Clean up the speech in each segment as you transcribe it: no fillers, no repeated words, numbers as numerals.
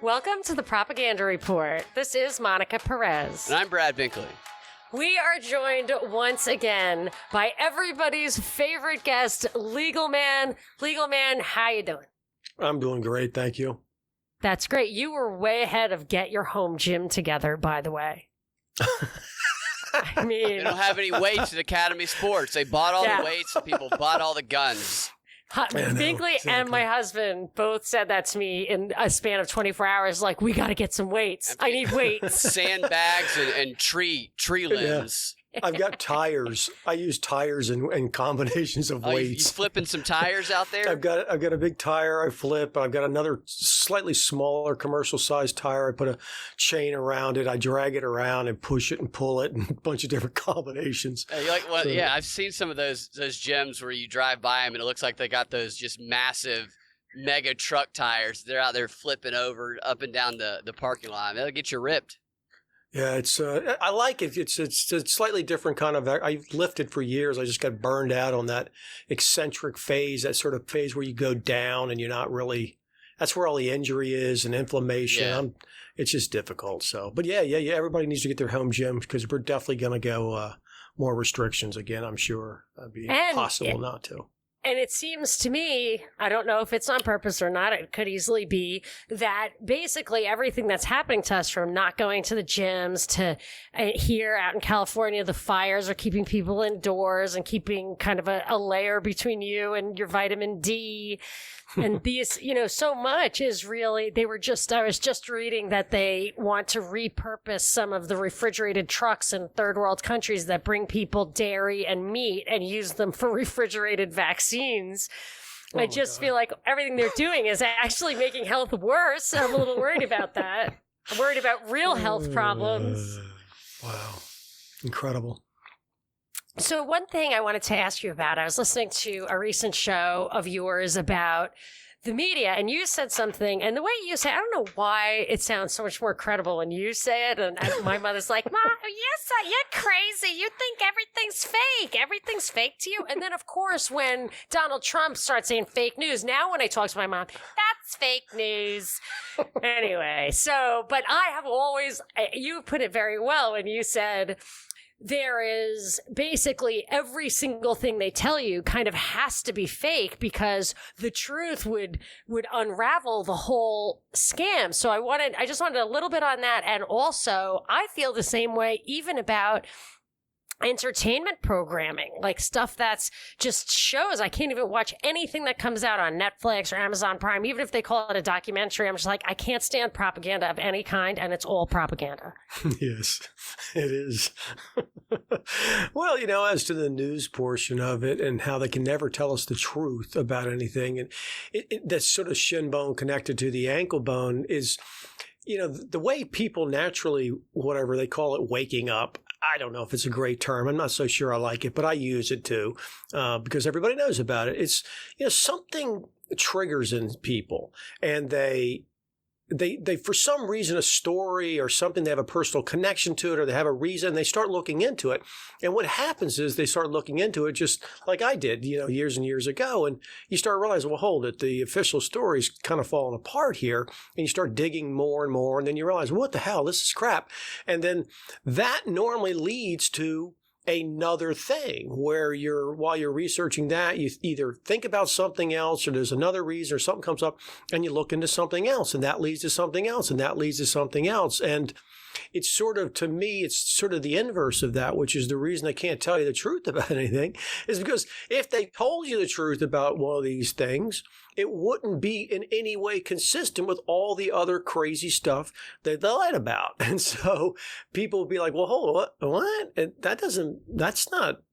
Welcome to the Propaganda Report. This is Monica Perez. And I'm Brad Binkley. We are joined once again by everybody's favorite guest, Legal Man. Legal Man, how you doing? I'm doing great, thank you. That's great. You were way ahead of Get Your Home Gym Together, by the way. I mean, they don't have any weights at Academy Sports. They bought all the weights and people bought all the guns. Binkley and my husband both said that to me in a span of 24 hours. Like, we got to get some weights. I need weights. Sandbags and tree limbs. I've got tires. I use tires and combinations of weights. You flipping some tires out there? I've got a big tire I flip. I've got another slightly smaller commercial sized tire. I put a chain around it. I drag it around and push it and pull it and a bunch of different combinations. Yeah, I've seen some of those gyms where you drive by them and it looks like they got those just massive mega truck tires. They're out there flipping over up and down the parking lot. That'll get you ripped. Yeah, it's I like it. It's a slightly different kind of. I've lifted for years. I just got burned out on that eccentric phase, that sort of phase where you go down and you're not really. That's where all the injury is and inflammation. Yeah. It's just difficult. So, but yeah. Everybody needs to get their home gym because we're definitely going to go more restrictions again. I'm sure it'd be impossible not to. And it seems to me, I don't know if it's on purpose or not, it could easily be, that basically everything that's happening to us, from not going to the gyms to here out in California, the fires are keeping people indoors and keeping kind of a layer between you and your vitamin D. And these, so much is really, I was just reading that they want to repurpose some of the refrigerated trucks in third world countries that bring people dairy and meat and use them for refrigerated vaccines. I just feel like everything they're doing is actually making health worse. I'm a little worried about that. I'm worried about real health problems. Wow. Incredible. So one thing I wanted to ask you about, I was listening to a recent show of yours about the media, and you said something, and the way you say, I don't know why it sounds so much more credible when you say it, and my mother's like, Mom, you're crazy. You think everything's fake. Everything's fake to you. And then, of course, when Donald Trump starts saying fake news, now when I talk to my mom, that's fake news. Anyway, but I have always, you put it very well when you said, there is basically every single thing they tell you kind of has to be fake because the truth would unravel the whole scam. So I just wanted a little bit on that. And also I feel the same way even about entertainment programming, like stuff that's just shows. I can't even watch anything that comes out on Netflix or Amazon Prime, even if they call it a documentary. I'm just like, I can't stand propaganda of any kind, and it's all propaganda. Yes, it is. Well, as to the news portion of it and how they can never tell us the truth about anything, and that's sort of shin bone connected to the ankle bone is, the way people naturally, whatever they call it, waking up. I don't know if it's a great term. I'm not so sure I like it, but I use it too because everybody knows about it. It's, something triggers in people, and they for some reason, a story or something, they have a personal connection to it, or they have a reason, they start looking into it. And what happens is they start looking into it just like I did, years and years ago. And you start realizing, well, hold it, the official story's kind of falling apart here. And you start digging more and more. And then you realize, what the hell, this is crap. And then that normally leads to another thing where while you're researching that, you either think about something else, or there's another reason, or something comes up and you look into something else, and that leads to something else, and that leads to something else. And it's sort of, to me, it's sort of the inverse of that, which is the reason I can't tell you the truth about anything, is because if they told you the truth about one of these things, it wouldn't be in any way consistent with all the other crazy stuff that they lied about. And so people would be like, well, hold on, what? That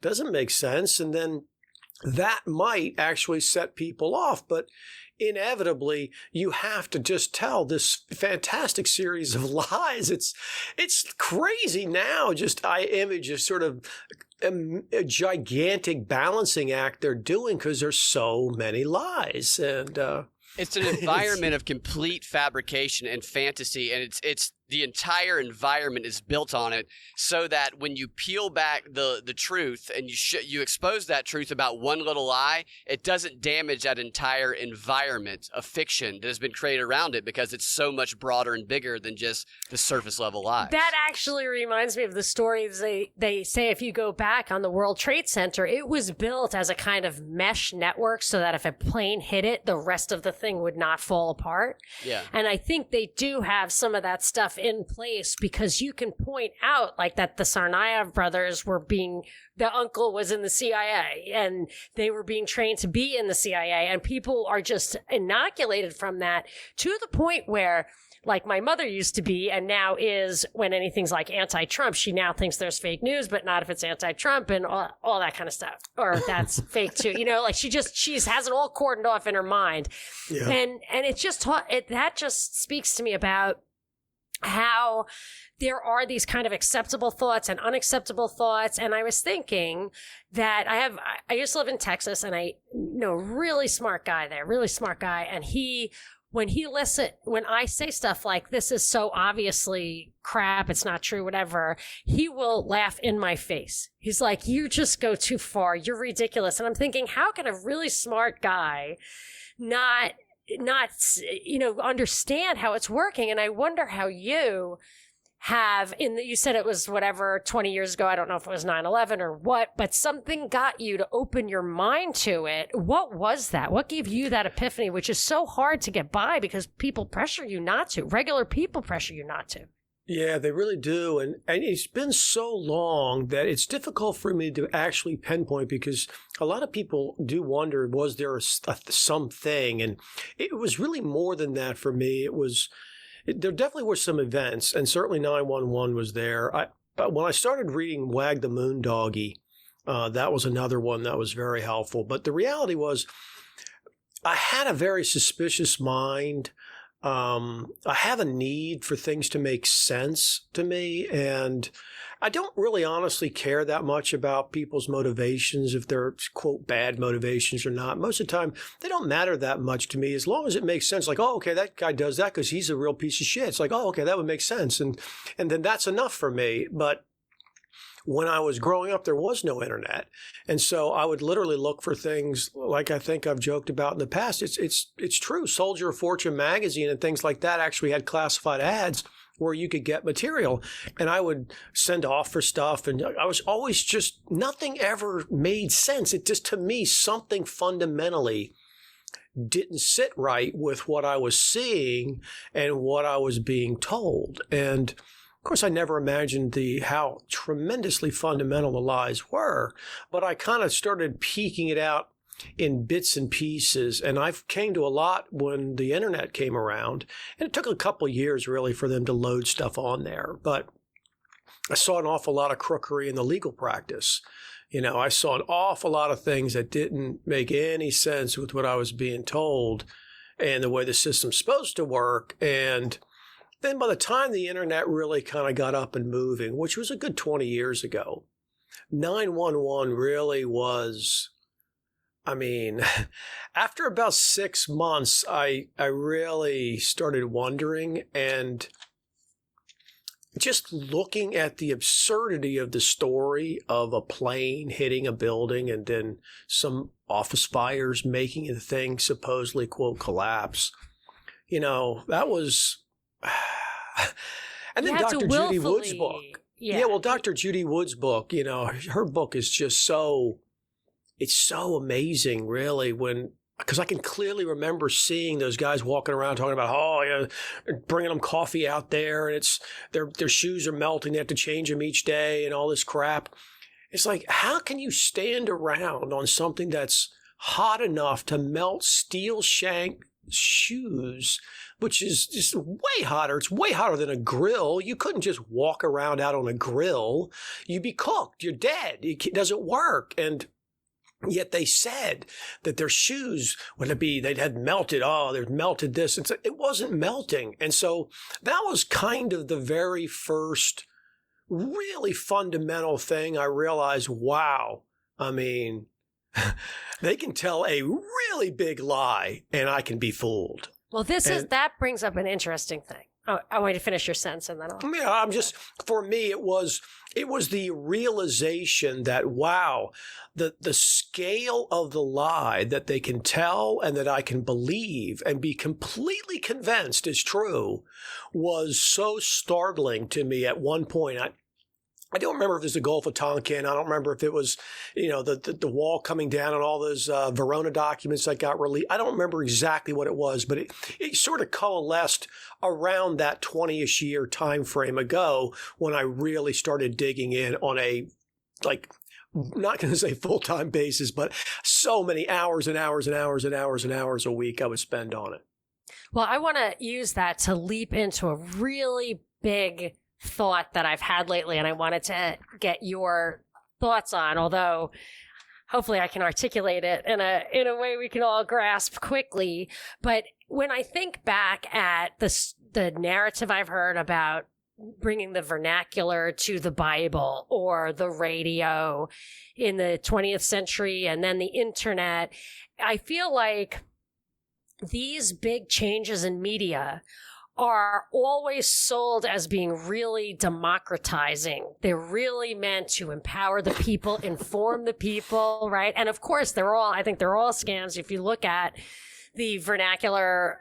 doesn't make sense. And then that might actually set people off. But inevitably, you have to just tell this fantastic series of lies. It's crazy now. Just image is sort of a gigantic balancing act they're doing because there's so many lies. And it's an environment of complete fabrication and fantasy, and it's the entire environment is built on it, so that when you peel back the truth and you expose that truth about one little lie, it doesn't damage that entire environment of fiction that has been created around it, because it's so much broader and bigger than just the surface level lies. That actually reminds me of the stories they say if you go back on the World Trade Center, it was built as a kind of mesh network so that if a plane hit it, the rest of the thing would not fall apart. Yeah. And I think they do have some of that stuff in place, because you can point out like that the Tsarnaev brothers the uncle was in the CIA and they were being trained to be in the CIA, and people are just inoculated from that to the point where, like my mother used to be and now is, when anything's like anti-Trump, she now thinks there's fake news, but not if it's anti-Trump and all that kind of stuff. Or that's fake too. Like she has it all cordoned off in her mind. Yeah. And it's just that just speaks to me about how there are these kind of acceptable thoughts and unacceptable thoughts. And I was thinking that I used to live in Texas, and I know a really smart guy there, and when I say stuff like, this is so obviously crap, it's not true, whatever, he will laugh in my face. He's like, you just go too far, you're ridiculous. And I'm thinking, how can a really smart guy not understand how it's working? And I wonder how you have, you said it was whatever, 20 years ago, I don't know if it was 9/11 or what, but something got you to open your mind to it. What was that? What gave you that epiphany, which is so hard to get by because people pressure you not to. Regular people pressure you not to. Yeah, they really do. And it's been so long that it's difficult for me to actually pinpoint, because a lot of people do wonder, was there something? And it was really more than that for me. There definitely were some events, and certainly 9/11 was there. But when I started reading Wag the Moondoggie, that was another one that was very helpful. But the reality was, I had a very suspicious mind. I have a need for things to make sense to me, and I don't really honestly care that much about people's motivations, if they're, quote, bad motivations or not. Most of the time, they don't matter that much to me, as long as it makes sense. Like, oh, okay, that guy does that because he's a real piece of shit. It's like, oh, okay, that would make sense. And then that's enough for me. But when I was growing up, there was no internet. And so I would literally look for things like I think I've joked about in the past. It's true. Soldier of Fortune magazine and things like that actually had classified ads where you could get material. And I would send off for stuff. And I was always just, nothing ever made sense. It just, to me, something fundamentally didn't sit right with what I was seeing and what I was being told. And of course, I never imagined how tremendously fundamental the lies were, but I kind of started peeking it out in bits and pieces. And I came to a lot when the internet came around. And it took a couple of years, really, for them to load stuff on there. But I saw an awful lot of crookery in the legal practice. I saw an awful lot of things that didn't make any sense with what I was being told and the way the system's supposed to work. And then by the time the internet really kind of got up and moving, which was a good 20 years ago, 911 really was, after about 6 months, I really started wondering, and just looking at the absurdity of the story of a plane hitting a building and then some office fires making the thing supposedly, quote, collapse. That was... And then Dr. Judy Wood's book. Yeah, Dr. Judy Wood's book, her book is just it's so amazing, really, because I can clearly remember seeing those guys walking around talking about, bringing them coffee out there, and it's their shoes are melting, they have to change them each day and all this crap. It's like, how can you stand around on something that's hot enough to melt steel shank shoes, which is just way hotter. It's way hotter than a grill. You couldn't just walk around out on a grill. You'd be cooked. You're dead. It doesn't work. And yet they said that their shoes they'd had melted. Oh, they'd melted this. It wasn't melting. And so that was kind of the very first really fundamental thing I realized, wow, they can tell a really big lie and I can be fooled. Well, that brings up an interesting thing. Oh, I want you to finish your sentence and then I'll. Yeah, for me, it was the realization that, wow, the scale of the lie that they can tell and that I can believe and be completely convinced is true was so startling to me at one point. I don't remember if it was the Gulf of Tonkin. I don't remember if it was, the wall coming down and all those Verona documents that got released. I don't remember exactly what it was, but it sort of coalesced around that 20-ish year time frame ago when I really started digging in on a, not going to say full-time basis, but so many hours and hours and hours and hours and hours a week I would spend on it. Well, I want to use that to leap into a really big thought that I've had lately, and I wanted to get your thoughts on, although hopefully I can articulate it in a way we can all grasp quickly. But when I think back at the narrative I've heard about bringing the vernacular to the Bible or the radio in the 20th century and then the internet, I feel like these big changes in media are always sold as being really democratizing. They're really meant to empower the people, inform the people, right? And of course, I think they're all scams. If you look at the vernacular,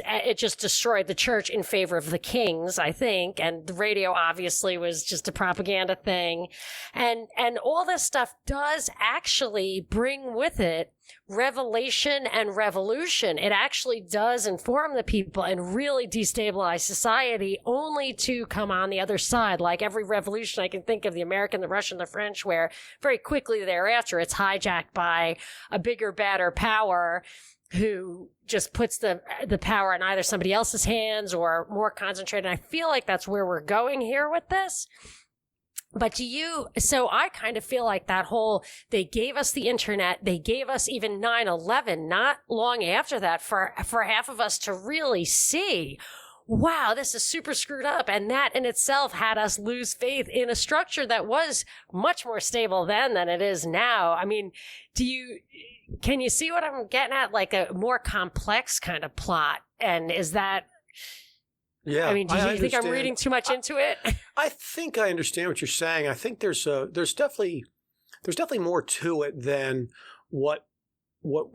it just destroyed the church in favor of the kings, I think. And the radio obviously was just a propaganda thing. And all this stuff does actually bring with it revelation and revolution. It actually does inform the people and really destabilize society, only to come on the other side. Like every revolution I can think of, the American, the Russian, the French, where very quickly thereafter it's hijacked by a bigger, badder power who just puts the power in either somebody else's hands or more concentrated. And I feel like that's where we're going here with this. But so I kind of feel like they gave us the internet, they gave us even 9/11, not long after that, for half of us to really see, wow, this is super screwed up. And that in itself had us lose faith in a structure that was much more stable then than it is now. I mean, can you see what I'm getting at? Like a more complex kind of plot. And is that... Yeah, I mean, do you think I'm reading too much into it? I think I understand what you're saying. I think there's definitely more to it than what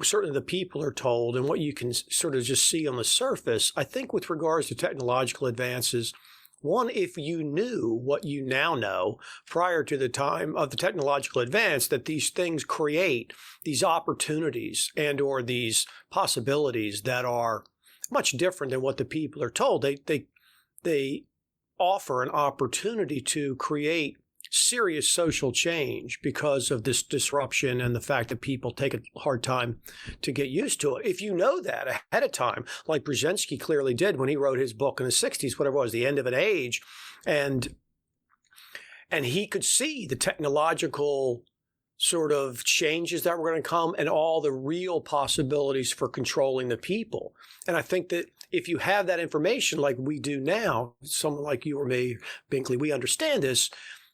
certainly the people are told and what you can sort of just see on the surface. I think with regards to technological advances, one, if you knew what you now know prior to the time of the technological advance, that these things create these opportunities and or these possibilities that are much different than what the people are told. They offer an opportunity to create serious social change because of this disruption and the fact that people take a hard time to get used to it. If you know that ahead of time, like Brzezinski clearly did when he wrote his book in the 60s, whatever it was, The End of an Age, and he could see the technological sort of changes that were going to come and all the real possibilities for controlling the people. And I think that if you have that information like we do now, someone like you or me, Binkley, we understand this.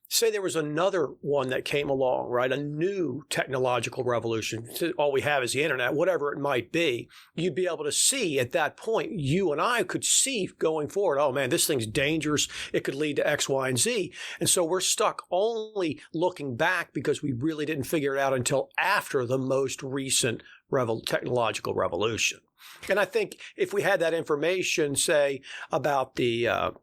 Say there was another one that came along, right? A new technological revolution. All we have is the internet, whatever it might be. You'd be able to see at that point, you and I could see going forward, oh man, this thing's dangerous. It could lead to X, Y, and Z. And so we're stuck only looking back because we really didn't figure it out until after the most recent technological revolution. And I think if we had that information, say, about the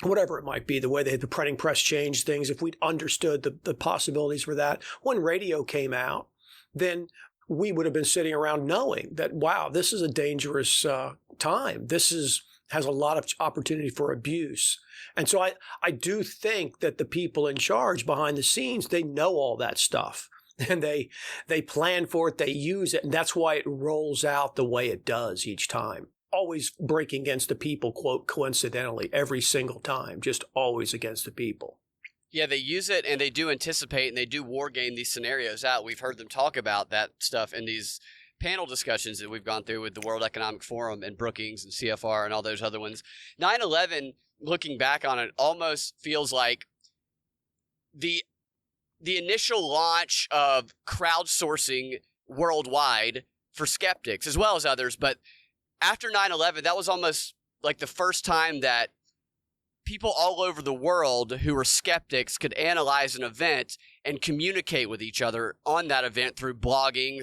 whatever it might be, the way the printing press changed things, if we'd understood the possibilities for that, when radio came out, then we would have been sitting around knowing that, wow, this is a dangerous time. This has a lot of opportunity for abuse. And so I do think that the people in charge behind the scenes, they know all that stuff. And they plan for it, they use it, and that's why it rolls out the way it does each time. Always breaking against the people, quote, coincidentally, every single time, just always against the people. Yeah, they use it and they do anticipate and they do war game these scenarios out. We've heard them talk about that stuff in these panel discussions that we've gone through with the World Economic Forum and Brookings and CFR and all those other ones. 9/11, looking back on it, almost feels like the initial launch of crowdsourcing worldwide for skeptics as well as others, but after 9/11, that was almost like the first time that people all over the world who were skeptics could analyze an event and communicate with each other on that event through blogging,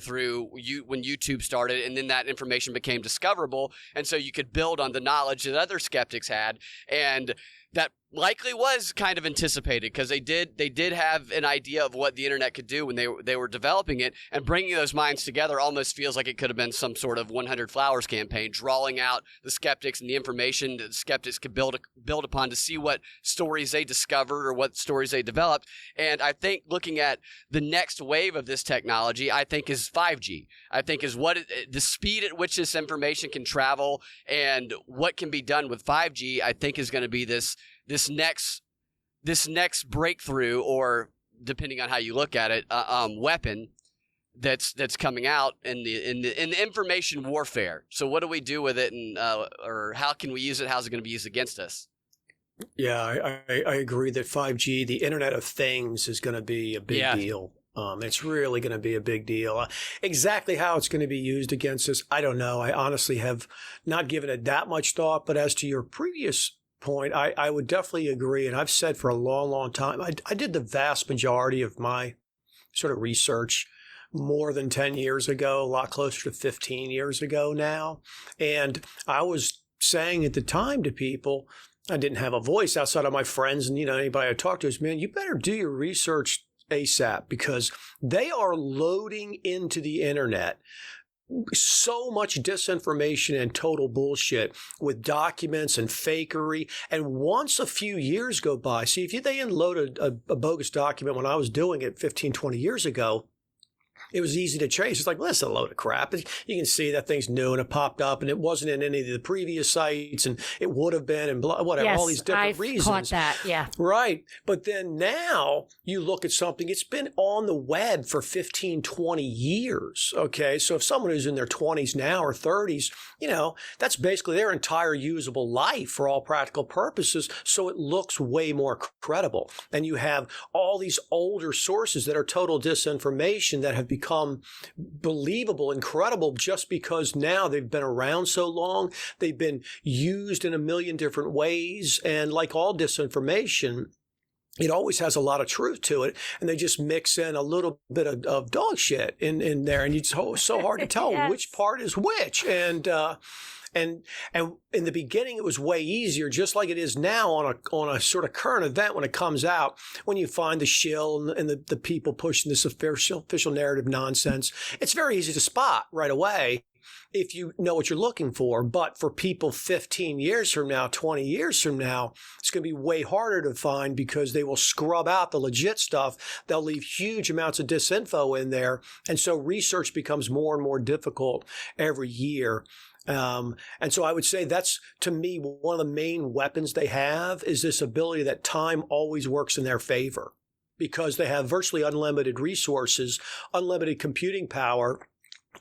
when YouTube started, and then that information became discoverable. And so you could build on the knowledge that other skeptics had. And that likely was kind of anticipated because they did have an idea of what the internet could do when they were developing it, and bringing those minds together almost feels like it could have been some sort of 100 Flowers campaign, drawing out the skeptics and the information that the skeptics could build upon to see what stories they discovered or what stories they developed. And I think looking at the next wave of this technology, I think is 5G. I think is the speed at which this information can travel and what can be done with 5G, I think is going to be this next breakthrough, or depending on how you look at it, weapon that's coming out in the information warfare. So what do we do with it, and or how can we use it? How's it going to be used against us? Yeah, I agree that 5G, the Internet of Things, is going to be a big deal. It's really going to be a big deal. Exactly how it's going to be used against us, I don't know. I honestly have not given it that much thought. But as to your previous point, I would definitely agree. And I've said for a long, long time, I did the vast majority of my sort of research more than 10 years ago, a lot closer to 15 years ago now. And I was saying at the time to people, I didn't have a voice outside of my friends and, anybody I talked to is, man, you better do your research ASAP, because they are loading into the internet so much disinformation and total bullshit with documents and fakery. And once a few years go by, see, if they unloaded a bogus document when I was doing it 15, 20 years ago, it was easy to trace. It's like, well, that's a load of crap. You can see that thing's new and it popped up and it wasn't in any of the previous sites and it would have been and whatever, yes, all these different I've reasons. Caught that, yeah. Right. But then now you look at something, it's been on the web for 15, 20 years. Okay. So if someone who's in their 20s now or 30s, that's basically their entire usable life for all practical purposes. So it looks way more credible. And you have all these older sources that are total disinformation that have become believable and credible just because now they've been around so long. They've been used in a million different ways. And like all disinformation, it always has a lot of truth to it. And they just mix in a little bit of dog shit in there. And it's so hard to tell Yes. which part is which. And in the beginning, it was way easier, just like it is now on a sort of current event when it comes out, when you find the shill and the people pushing this official narrative nonsense. It's very easy to spot right away if you know what you're looking for. But for people 15 years from now, 20 years from now, it's going to be way harder to find because they will scrub out the legit stuff. They'll leave huge amounts of disinfo in there. And so research becomes more and more difficult every year. And so I would say that's, to me, one of the main weapons they have is this ability that time always works in their favor because they have virtually unlimited resources, unlimited computing power,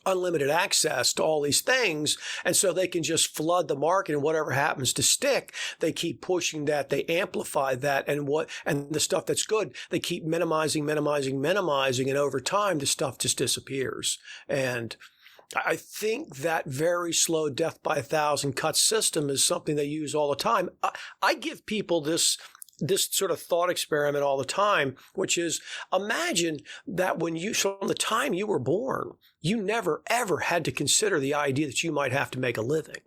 unlimited access to all these things. And so they can just flood the market, and whatever happens to stick, they keep pushing that, they amplify that, and the stuff that's good, they keep minimizing. And over time, the stuff just disappears. And I think that very slow death by 1,000 cuts system is something they use all the time. I give people this sort of thought experiment all the time, which is, imagine that from the time you were born, you never, ever had to consider the idea that you might have to make a living.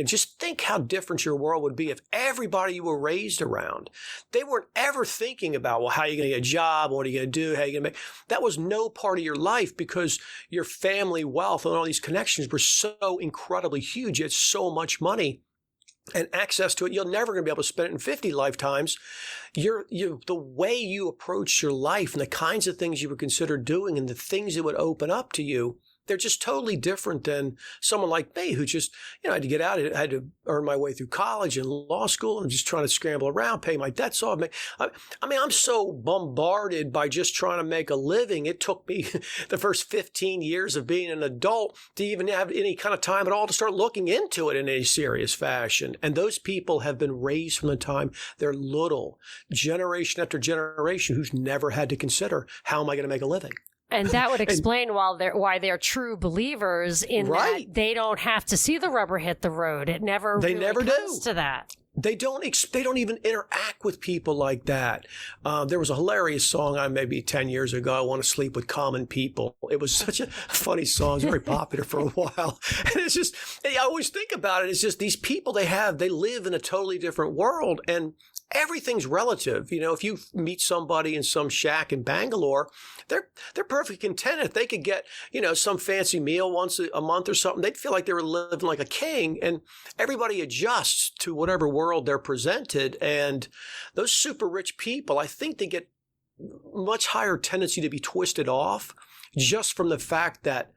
Just think how different your world would be if everybody you were raised around, they weren't ever thinking about, well, how are you going to get a job? What are you going to do? How are you going to make? That was no part of your life because your family wealth and all these connections were so incredibly huge. You had so much money and access to it. You're never going to be able to spend it in 50 lifetimes. The way you approach your life and the kinds of things you would consider doing and the things that would open up to you, they're just totally different than someone like me who just, I had to get out. I had to earn my way through college and law school and just trying to scramble around, pay my debts off. I'm so bombarded by just trying to make a living. It took me the first 15 years of being an adult to even have any kind of time at all to start looking into it in any serious fashion. And those people have been raised from the time they're little, generation after generation, who's never had to consider, how am I going to make a living? And that would explain why they're true believers in that they don't have to see the rubber hit the road. It never comes to that. They don't even interact with people like that. There was a hilarious song maybe 10 years ago, I Want to Sleep with Common People. It was such a funny song. It was very popular for a while. And it's just, I always think about it. It's just these people they live in a totally different world, and everything's relative. If you meet somebody in some shack in Bangalore, they're perfectly content. If they could get, some fancy meal once a month or something, they'd feel like they were living like a king. And everybody adjusts to whatever world they're presented. And those super rich people, I think they get much higher tendency to be twisted off just from the fact that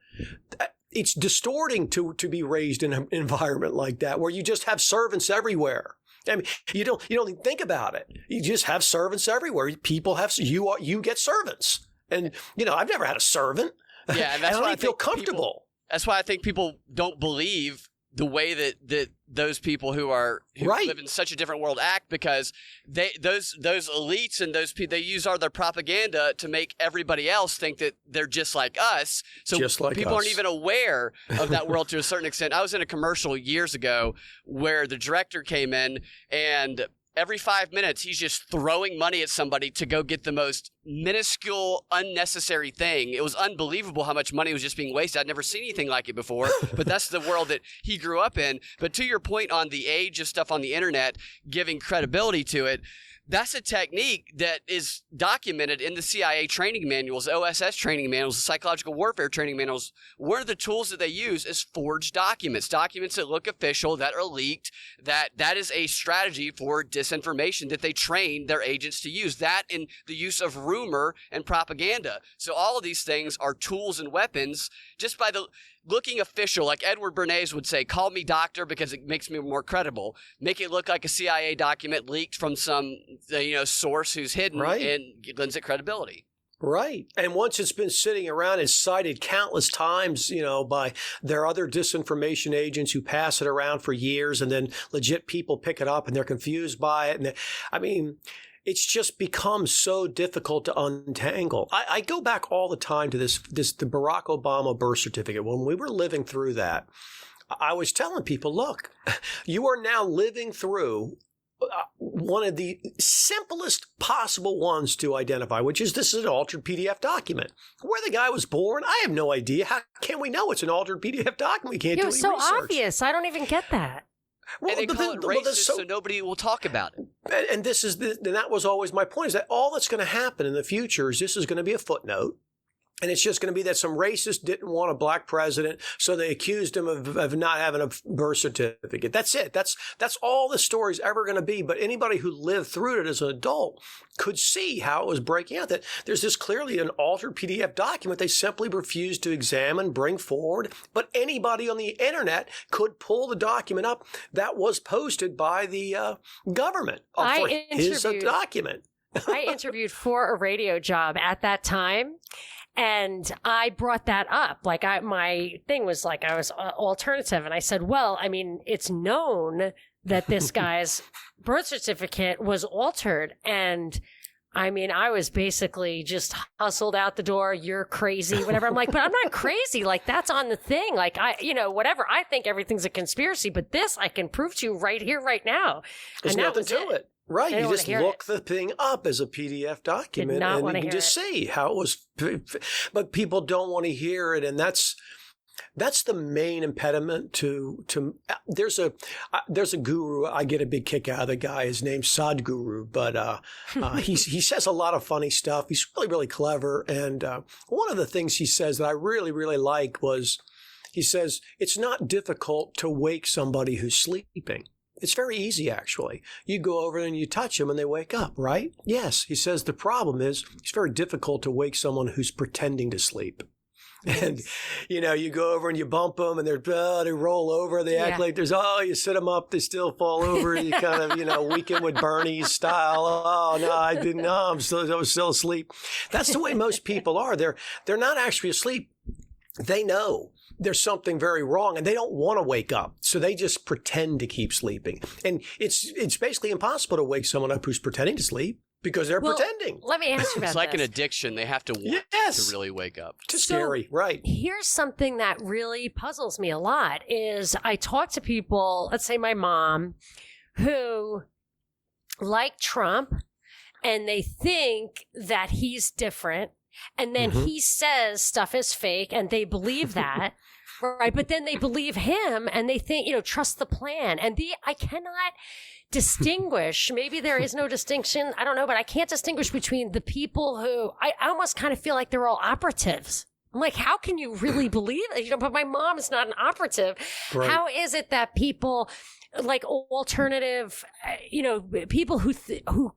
it's distorting to be raised in an environment like that, where you just have servants everywhere. I mean, you don't even think about it. You just have servants everywhere. People have you get servants, and I've never had a servant. Yeah, and that's why I feel comfortable. That's why I think people don't believe the way that those people who live in such a different world act, because those elites and those people, they use their propaganda to make everybody else think that they're just like us. So people aren't even aware of that world to a certain extent. I was in a commercial years ago where the director came in, and every 5 minutes, he's just throwing money at somebody to go get the most minuscule, unnecessary thing. It was unbelievable how much money was just being wasted. I'd never seen anything like it before, but that's the world that he grew up in. But to your point on the age of stuff on the internet, giving credibility to it, that's a technique that is documented in the CIA training manuals, OSS training manuals, the psychological warfare training manuals. One of the tools that they use is forged documents that look official, that are leaked. That is a strategy for disinformation that they train their agents to use. That in the use of rumor and propaganda. So all of these things are tools and weapons just by looking official, like Edward Bernays would say, call me doctor because it makes me more credible. Make it look like a CIA document leaked from some source who's hidden, and lends it credibility. Right. And once it's been sitting around, it's cited countless times, by their other disinformation agents who pass it around for years, and then legit people pick it up and they're confused by it. And it's just become so difficult to untangle. I go back all the time to the Barack Obama birth certificate. When we were living through that, I was telling people, look, you are now living through one of the simplest possible ones to identify, which is this is an altered PDF document. Where the guy was born, I have no idea. How can we know it's an altered PDF document? We can't do any research. It was so obvious. I don't even get that. Well, and they call it racist, so nobody will talk about it. And that was always my point, is that all that's going to happen in the future is this is going to be a footnote. And it's just going to be that some racist didn't want a black president, so they accused him of not having a birth certificate. That's it. That's all the story's ever going to be. But anybody who lived through it as an adult could see how it was breaking out, that there's this clearly an altered PDF document they simply refused to examine, bring forward. But anybody on the internet could pull the document up that was posted by the government for his document. I interviewed for a radio job at that time. And I brought that up. Like my thing was like, I was alternative. And I said, well, it's known that this guy's birth certificate was altered. And I was basically just hustled out the door. You're crazy, whatever. I'm like, but I'm not crazy. Like, that's on the thing. Like, whatever. I think everything's a conspiracy, but this I can prove to you right here, right now. There's nothing to it. Right. You just look the thing up as a PDF document and you can just see how it was. But people don't want to hear it. And that's the main impediment to there's a guru. I get a big kick out of the guy. His name's Sadhguru, but he says a lot of funny stuff. He's really, really clever. And one of the things he says that I really, really like was he says, it's not difficult to wake somebody who's sleeping. It's very easy, actually. You go over and you touch them and they wake up, right? Yes. He says the problem is it's very difficult to wake someone who's pretending to sleep. And, you go over and you bump them and they roll over. They act like you sit them up, they still fall over. You kind of, Weekend with Bernie style. Oh, no, I didn't know. I was still asleep. That's the way most people are. They're not actually asleep. They know there's something very wrong and they don't want to wake up. So they just pretend to keep sleeping. And it's basically impossible to wake someone up who's pretending to sleep. because they're Well, pretending. Let me ask you about It's like an this. addiction. They have to want Yes. to really wake up. Too So- scary, right? Here's something that really puzzles me a lot is I talk to people, let's say my mom, who like Trump and they think that he's different. And then Mhm. he says stuff is fake and they believe that. Right. But then they believe him and they think, trust the plan. And I cannot distinguish. Maybe there is no distinction. I don't know, but I can't distinguish between the people who I almost kind of feel like they're all operatives. I'm like, how can you really believe it? But my mom is not an operative. Right. How is it that people like alternative, people who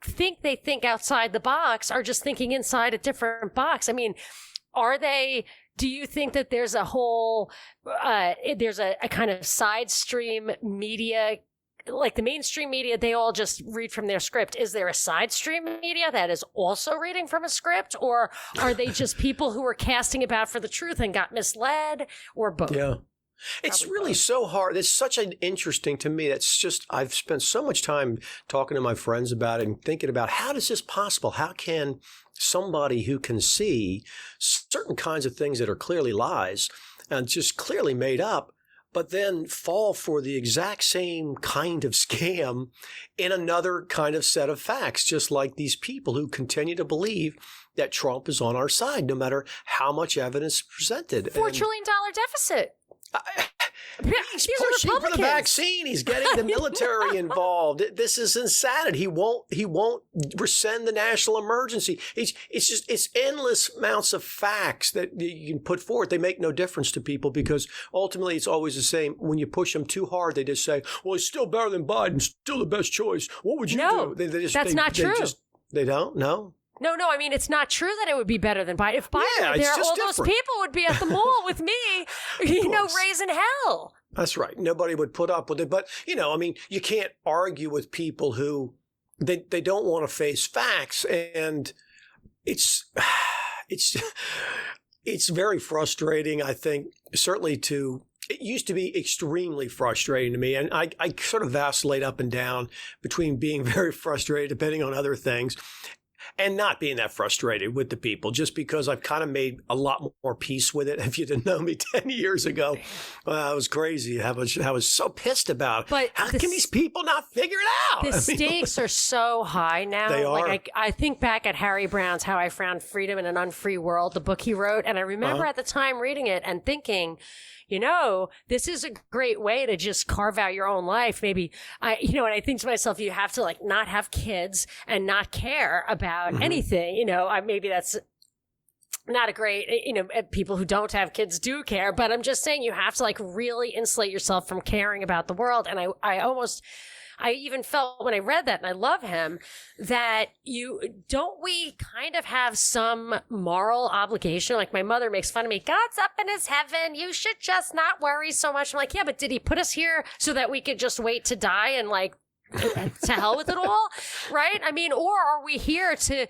think they think outside the box are just thinking inside a different box? I mean, do you think that there's a whole, there's a kind of side stream media, like the mainstream media, they all just read from their script. Is there a side stream media that is also reading from a script? Or are they just people who are casting about for the truth and got misled, or both? Yeah. It's Probably really both. so hard. It's such an interesting to me. That's just, I've spent so much time talking to my friends about it and thinking about how is this possible? How can somebody who can see certain kinds of things that are clearly lies and just clearly made up, but then fall for the exact same kind of scam in another kind of set of facts, just like these people who continue to believe that Trump is on our side, no matter how much evidence is presented. $4 trillion deficit. He's These are pushing for the Republicans. vaccine. He's getting the military involved. This is insanity. He won't rescind the national emergency. It's endless amounts of facts that you can put forward. They make no difference to people because ultimately it's always the same. When you push them too hard, they just say, "Well, he's still better than Biden. Still the best choice. What would you No, do?" that's not true. They don't. No. No, I mean, it's not true that it would be better than Biden. If Biden Yeah, were it's there, just all those different. people would be at the mall with me, course. raising hell. That's right. Nobody would put up with it. But, I mean, you can't argue with people who they don't want to face facts. And it's very frustrating, I think, certainly it used to be extremely frustrating to me. And I sort of vacillate up and down between being very frustrated, depending on other things, and not being that frustrated with the people, just because I've kind of made a lot more peace with it. If you didn't know me 10 years ago, I was crazy. I was so pissed about it. But how can these people not figure it out? The I mean, stakes are so high now. They are. Like I think back at Harry Brown's How I Found Freedom in an Unfree World, the book he wrote, and I remember at the time reading it and thinking, this is a great way to just carve out your own life. Maybe and I think to myself, you have to like not have kids and not care about anything. Maybe that's not a great, people who don't have kids do care, but I'm just saying you have to like really insulate yourself from caring about the world. And I even felt when I read that, and I love him, that we kind of have some moral obligation? Like my mother makes fun of me. God's up in his heaven. You should just not worry so much. I'm like, yeah, but did he put us here so that we could just wait to die and like, to hell with it all, right? I mean, or are we here to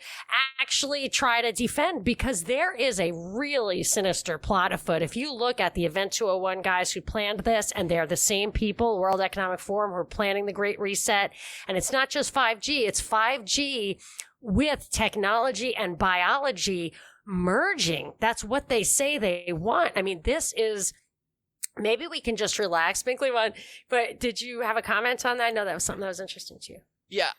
actually try to defend? Because there is a really sinister plot afoot. If you look at the Event 201 guys who planned this, and they're the same people, World Economic Forum, who are planning the Great Reset, and it's not just 5G, it's 5G with technology and biology merging. That's what they say they want. I mean, this is... Maybe we can just relax, Binkley one. But did you have a comment on that? I know that was something that was interesting to you. Yeah,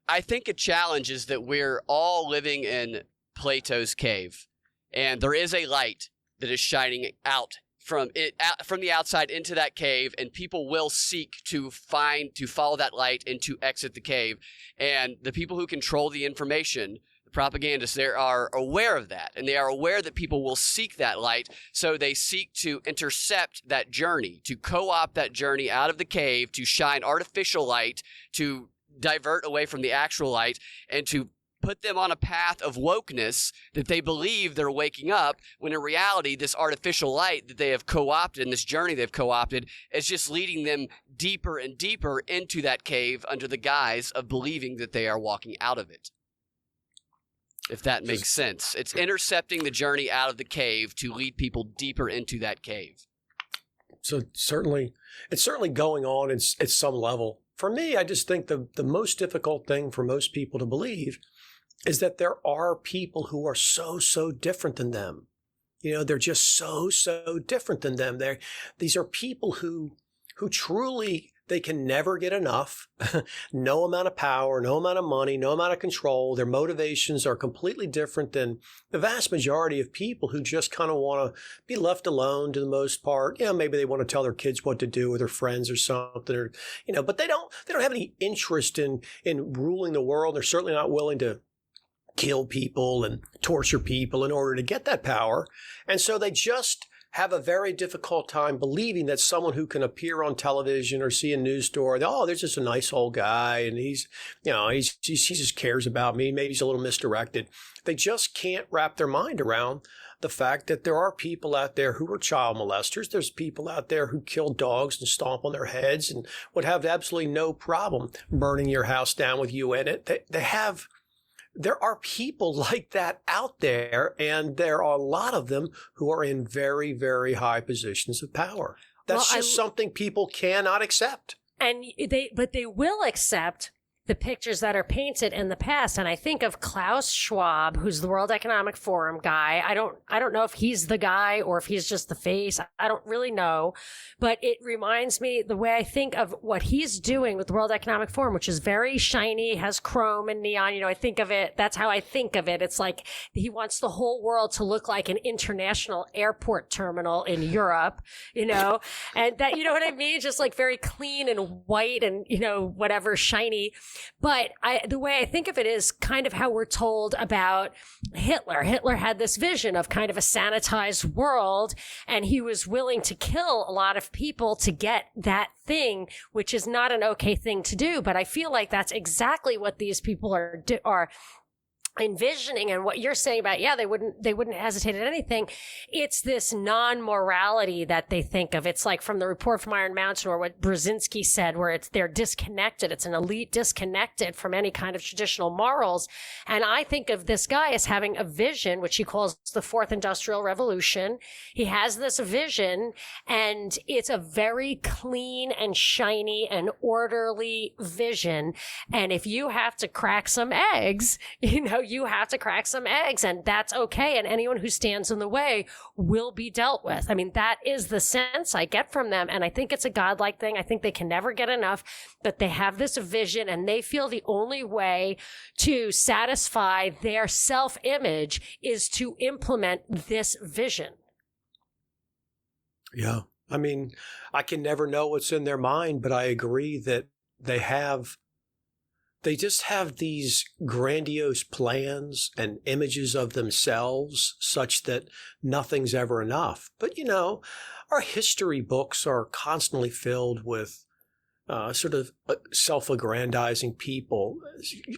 I think a challenge is that we're all living in Plato's cave, and there is a light that is shining out from the outside into that cave, and people will seek to follow that light and to exit the cave. And the people who control the information, propagandists, they are aware of that, and they are aware that people will seek that light, so they seek to intercept that journey, to co-opt that journey out of the cave, to shine artificial light, to divert away from the actual light, and to put them on a path of wokeness that they believe they're waking up, when in reality this artificial light that they have co-opted, and this journey they've co-opted, is just leading them deeper and deeper into that cave under the guise of believing that they are walking out of it. If that makes sense. It's intercepting the journey out of the cave to lead people deeper into that cave. So it's certainly going on at some level. For me, I just think the most difficult thing for most people to believe is that there are people who are so different than them. They're just so different than them. These are people who truly, they can never get enough. No amount of power, no amount of money, no amount of control. Their motivations are completely different than the vast majority of people who just kind of want to be left alone to the most part. Maybe they want to tell their kids what to do with their friends or something, but they don't have any interest in ruling the world. They're certainly not willing to kill people and torture people in order to get that power. And so they just have a very difficult time believing that someone who can appear on television or see a news story, there's just a nice old guy and he just cares about me. Maybe he's a little misdirected. They just can't wrap their mind around the fact that there are people out there who are child molesters. There's people out there who kill dogs and stomp on their heads and would have absolutely no problem burning your house down with you in it. There are people like that out there, and there are a lot of them who are in very, very high positions of power. That's just something people cannot accept. And they will accept the pictures that are painted in the past. And I think of Klaus Schwab, who's the World Economic Forum guy. I don't know if he's the guy or if he's just the face. I don't really know. But it reminds me the way I think of what he's doing with the World Economic Forum, which is very shiny, has chrome and neon. I think of it. That's how I think of it. It's like he wants the whole world to look like an international airport terminal in Europe, and that, you know what I mean? Just like very clean and white and, whatever, shiny. But the way I think of it is kind of how we're told about Hitler. Hitler had this vision of kind of a sanitized world, and he was willing to kill a lot of people to get that thing, which is not an okay thing to do. But I feel like that's exactly what these people are envisioning, and what you're saying about, they wouldn't hesitate at anything. It's this non-morality that they think of. It's like from the report from Iron Mountain, or what Brzezinski said, where they're disconnected. It's an elite disconnected from any kind of traditional morals. And I think of this guy as having a vision, which he calls the Fourth Industrial Revolution. He has this vision, and it's a very clean and shiny and orderly vision. And if you have to crack some eggs, you have to crack some eggs, and that's okay. And anyone who stands in the way will be dealt with. I mean, that is the sense I get from them. And I think it's a godlike thing. I think they can never get enough, but they have this vision, and they feel the only way to satisfy their self-image is to implement this vision. Yeah. I mean, I can never know what's in their mind, but I agree that they just have these grandiose plans and images of themselves such that nothing's ever enough. But, our history books are constantly filled with sort of self-aggrandizing people.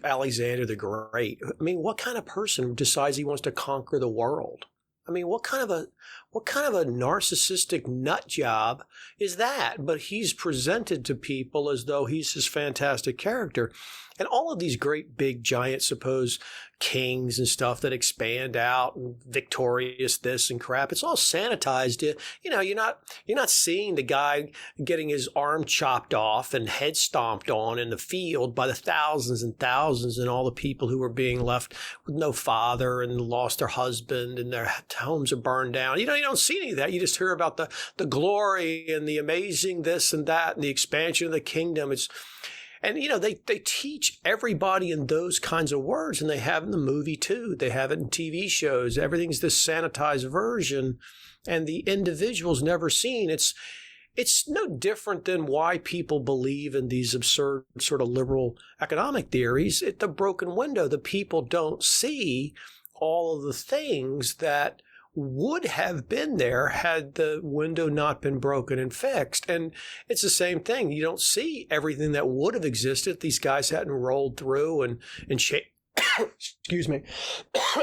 Alexander the Great. I mean, what kind of person decides he wants to conquer the world? I mean, what kind of a narcissistic nut job is that? But he's presented to people as though he's this fantastic character. And all of these great big giant supposed kings and stuff that expand out and victorious this and crap, it's all sanitized. You're not seeing the guy getting his arm chopped off and head stomped on in the field by the thousands and thousands, and all the people who are being left with no father and lost their husband and their homes are burned down. You don't see any of that. You just hear about the glory and the amazing this and that and the expansion of the kingdom. And, they teach everybody in those kinds of words, and they have in the movie too. They have it in TV shows. Everything's this sanitized version, and the individual's never seen. It's no different than why people believe in these absurd sort of liberal economic theories. At the broken window, the people don't see all of the things that would have been there had the window not been broken and fixed. And it's the same thing. You don't see everything that would have existed if these guys hadn't rolled through and excuse me,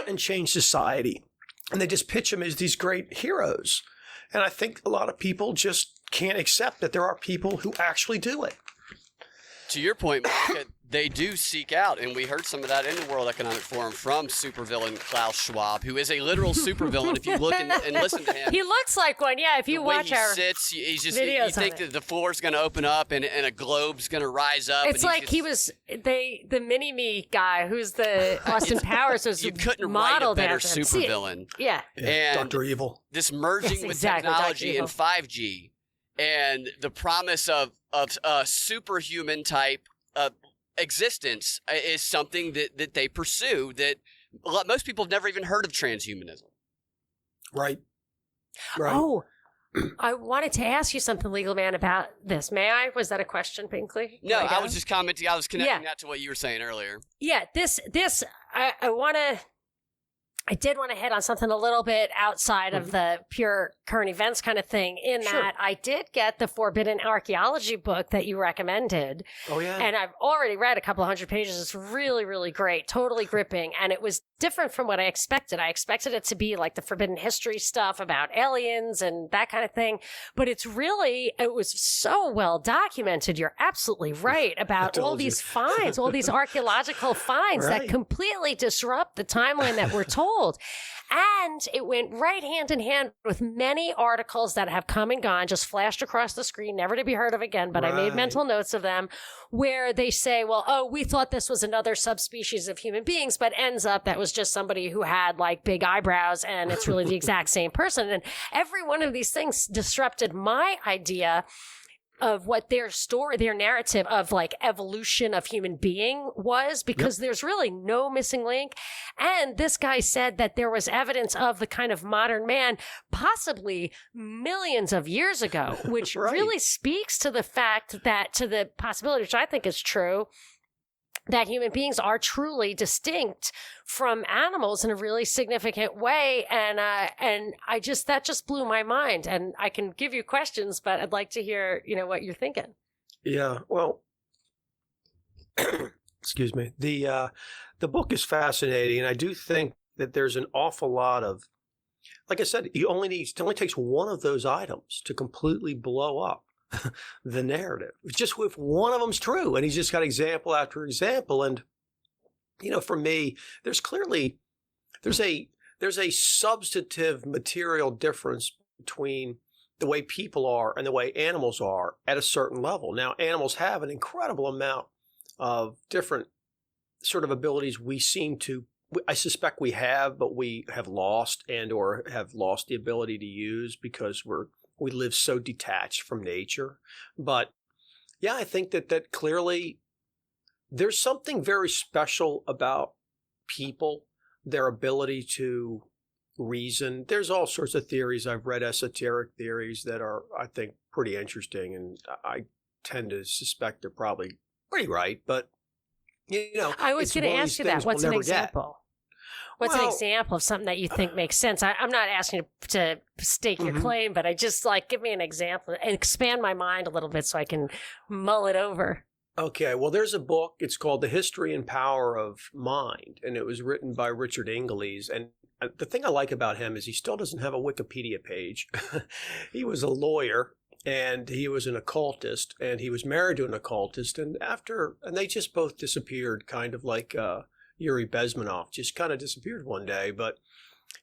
and changed society. And they just pitch them as these great heroes. And I think a lot of people just can't accept that there are people who actually do it. to your point, Monica, they do seek out, and we heard some of that in the World Economic Forum from supervillain Klaus Schwab, who is a literal supervillain. If you look and listen to him, He looks like one. Yeah, if you the way watch he our sits, he's just videos you think of it. that the floor's going to open up and a globe's going to rise up. It's and like he was the mini-me guy who's the Austin Powers was you couldn't write a modeled better after him. supervillain. Yeah. And Dr. Evil. this merging Yes, with exactly, Dr. technology Evil. and 5G and the promise of a superhuman type existence is something that they pursue that most people have never even heard of transhumanism. Right. Right. Oh, I wanted to ask you something, legal man, about this. May I? Was that a question, Binkley? No, Can I go? was just commenting. I was connecting Yeah. that to what you were saying earlier. Yeah, I did want to hit on something a little bit outside of the pure current events kind of thing, in Sure. that I did get the Forbidden Archaeology book that you recommended. Oh, yeah. And I've already read a couple hundred pages. It's really, really great, totally gripping. And it was different from what I expected. I expected it to be like the forbidden history stuff about aliens and that kind of thing. But it was so well documented. You're absolutely right about all told you. these finds, all these archaeological finds that Right. completely disrupt the timeline that we're told. And it went right hand in hand with many articles that have come and gone, just flashed across the screen, never to be heard of again, but I made Right. mental notes of them, where they say, well, oh, we thought this was another subspecies of human beings, but ends up that was just somebody who had like big eyebrows and it's really the exact same person. And every one of these things disrupted my idea of what their story, their narrative of like evolution of human being was, because there's really no missing link. And this guy said that there was evidence of the kind of modern man possibly millions of years ago, which Right. really speaks to the fact that, to the possibility, which I think is true, that human beings are truly distinct from animals in a really significant way. And that just blew my mind. And I can give you questions, but I'd like to hear, what you're thinking. Yeah. Well, excuse me. The book is fascinating, and I do think that there's an awful lot of, like I said, it only takes one of those items to completely blow up the narrative. Just if one of them's true, and he's just got example after example. And for me, there's a substantive material difference between the way people are and the way animals are at a certain level. Now, animals have an incredible amount of different sort of abilities I suspect we have, but we have lost or have lost the ability to use because we live so detached from nature. But yeah, I think that clearly there's something very special about people, their ability to reason. There's all sorts of theories. I've read esoteric theories that are, I think, pretty interesting, and I tend to suspect they're probably pretty right. But I was going to ask you that. What's an example? What's an Well, example of something that you think makes sense? I'm not asking you to stake your claim, but I just give me an example and expand my mind a little bit so I can mull it over. Okay, well, there's a book. It's called The History and Power of Mind, and it was written by Richard Ingles. And the thing I like about him is he still doesn't have a Wikipedia page. He was a lawyer, and he was an occultist, and he was married to an occultist. And they just both disappeared, kind of like Yuri Bezmenov, just kind of disappeared one day. But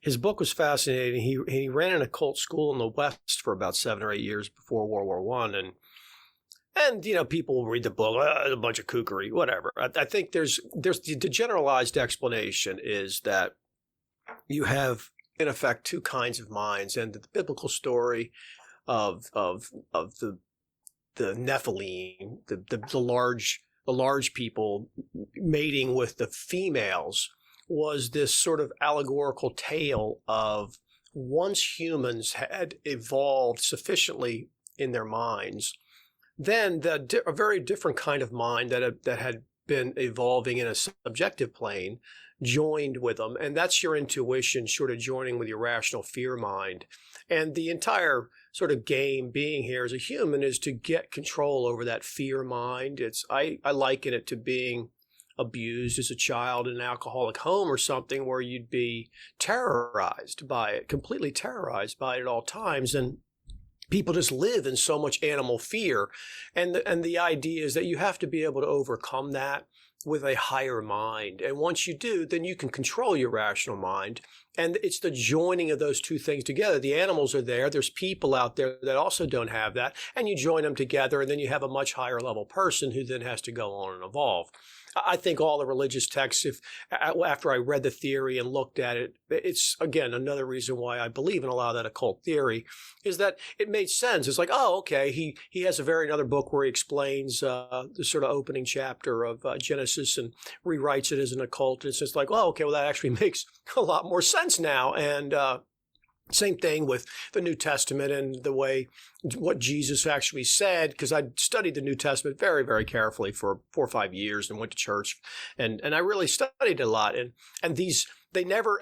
his book was fascinating. He ran an occult school in the West for about 7 or 8 years before World War I, and people will read the book, a bunch of kookery, whatever. I think there's the generalized explanation is that you have, in effect, two kinds of minds, and the biblical story of the Nephilim, the large people mating with the females, was this sort of allegorical tale of once humans had evolved sufficiently in their minds, then a very different kind of mind that had been evolving in a subjective plane joined with them. And that's your intuition sort of joining with your rational fear mind. And the entire sort of game being here as a human is to get control over that fear mind. I liken it to being abused as a child in an alcoholic home or something, where you'd be terrorized by it, completely terrorized by it at all times. And people just live in so much animal fear. And the idea is that you have to be able to overcome that with a higher mind. And once you do, then you can control your rational mind. And it's the joining of those two things together. The animals are there. There's people out there that also don't have that. And you join them together, and then you have a much higher level person who then has to go on and evolve. I think all the religious texts, after I read the theory and looked at it, it's, again, another reason why I believe in a lot of that occult theory, is that it made sense. It's like, oh, okay, he has another book where he explains the sort of opening chapter of Genesis and rewrites it as an occult. It's just like, oh, okay, well, that actually makes a lot more sense now. And same thing with the New Testament and the way what Jesus actually said, because I studied the New Testament very, very carefully for 4 or 5 years and went to church, and I really studied it a lot. And these, they never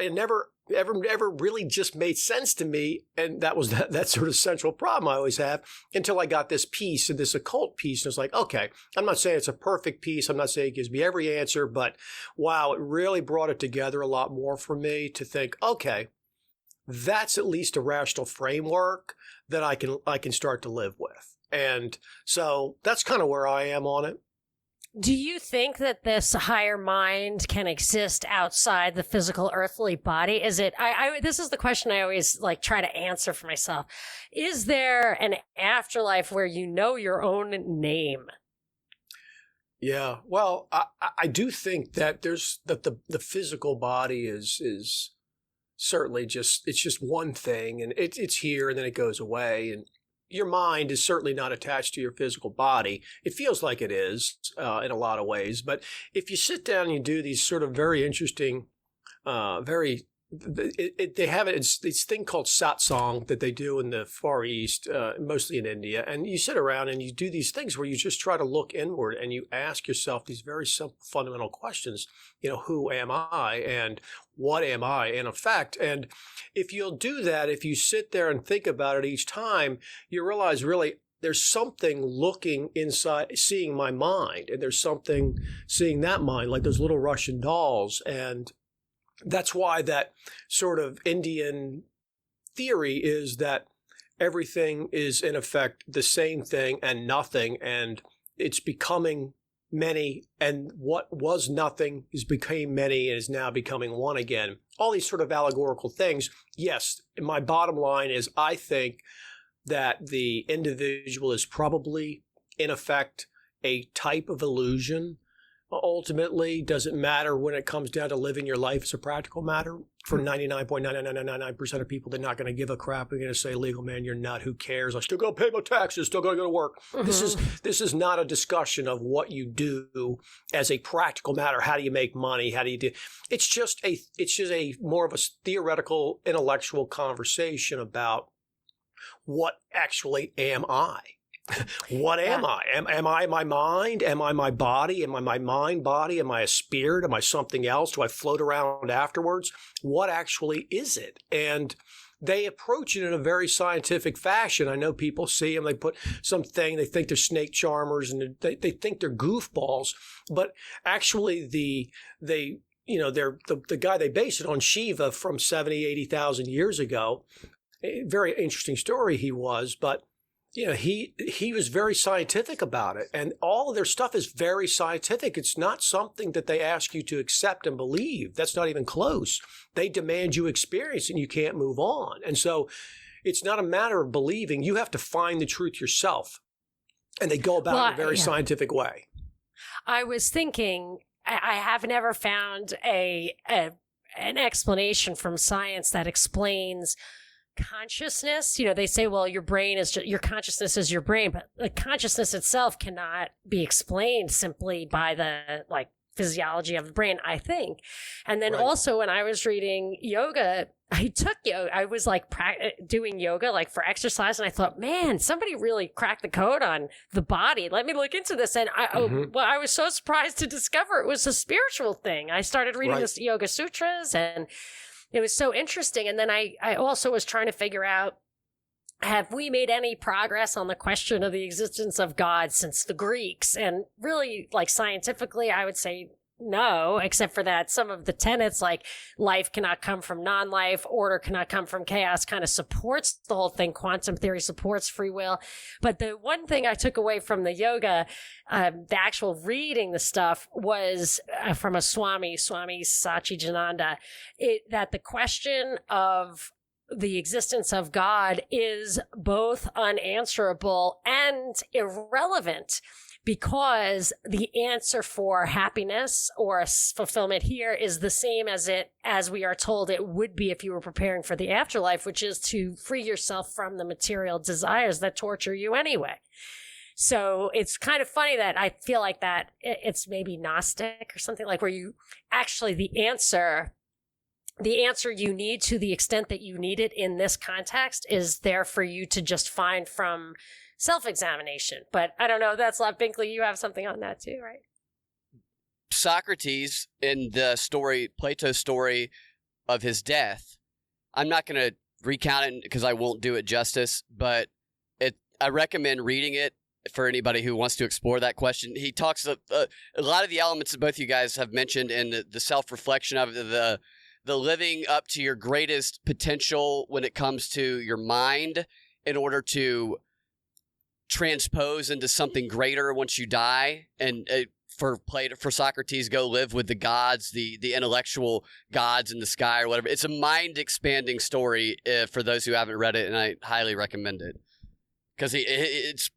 ever really just made sense to me. And that was that sort of central problem I always have until I got this piece and this occult piece. And it's like, okay, I'm not saying it's a perfect piece. I'm not saying it gives me every answer, but wow, it really brought it together a lot more for me to think, okay, that's at least a rational framework that I can start to live with. And so that's kind of where I am on it. Do you think that this higher mind can exist outside the physical earthly body? Is it, this is the question I always like try to answer for myself. Is there an afterlife where you know your own name? Yeah, well, I do think that the physical body is certainly it's just one thing, and it's here and then it goes away. And your mind is certainly not attached to your physical body. It feels like it is in a lot of ways. But if you sit down and you do these sort of very interesting, they have it's this thing called satsang that they do in the Far East, mostly in India. And you sit around and you do these things where you just try to look inward and you ask yourself these very simple, fundamental questions. You know, who am I and what am I in effect? And if you'll do that, if you sit there and think about it each time, you realize really there's something looking inside, seeing my mind, and there's something seeing that mind, like those little Russian dolls. And that's why that sort of Indian theory is that everything is in effect the same thing and nothing, and it's becoming many, and what was nothing became many and is now becoming one again. All these sort of allegorical things. Yes, my bottom line is I think that the individual is probably in effect a type of illusion. Ultimately, does it matter when it comes down to living your life as a practical matter? For 99.99999% of people, they're not going to give a crap. They're going to say, legal man, you're nut. Who cares? I still got to pay my taxes. Still got to go to work. Mm-hmm. This is not a discussion of what you do as a practical matter. How do you make money? How do you do? It's just a more of a theoretical, intellectual conversation about what actually am I? What am I? Am I my mind? Am I my body? Am I my mind body? Am I a spirit? Am I something else? Do I float around afterwards? What actually is it? And they approach it in a very scientific fashion. I know people see them, they put something, they think they're snake charmers, and they think they're goofballs, but actually the guy they base it on, Shiva, from 70, 80,000 years ago. A very interesting story he was, but you know, he was very scientific about it, and all of their stuff is very scientific. It's not something that they ask you to accept and believe. That's not even close. They demand you experience, and you can't move on. And so it's not a matter of believing. You have to find the truth yourself, and they go about it in a very scientific way. I was thinking, I have never found an explanation from science that explains consciousness. You know, they say, well, your consciousness is your brain, but the consciousness itself cannot be explained simply by the physiology of the brain, I think. And then also when I was reading yoga, I took yoga. I was doing yoga for exercise, and I thought, man, somebody really cracked the code on the body. Let me look into this. And I was so surprised to discover it was a spiritual thing. I started reading this Yoga Sutras, and it was so interesting. And then I also was trying to figure out, have we made any progress on the question of the existence of God since the Greeks? And really, scientifically, I would say know, except for that some of the tenets like life cannot come from non-life, order cannot come from chaos, kind of supports the whole thing. Quantum theory supports free will. But the one thing I took away from the yoga, the actual reading the stuff, was from a Swami Satchidananda, that the question of the existence of God is both unanswerable and irrelevant, because the answer for happiness or fulfillment here is the same as we are told it would be if you were preparing for the afterlife, which is to free yourself from the material desires that torture you anyway. So it's kind of funny that I feel like that it's maybe Gnostic or something, like where you actually the answer you need, to the extent that you need it in this context, is there for you to just find from self-examination. But I don't know, that's Love Binkley. You have something on that too, right? Socrates, in the story, Plato's story of his death, I'm not going to recount it because I won't do it justice, but I recommend reading it for anybody who wants to explore that question. He talks a lot of the elements that both you guys have mentioned, and the self-reflection of the living up to your greatest potential when it comes to your mind in order to transpose into something greater once you die. And for Socrates, go live with the gods, the intellectual gods in the sky or whatever. It's a mind-expanding story for those who haven't read it, and I highly recommend it. Because it's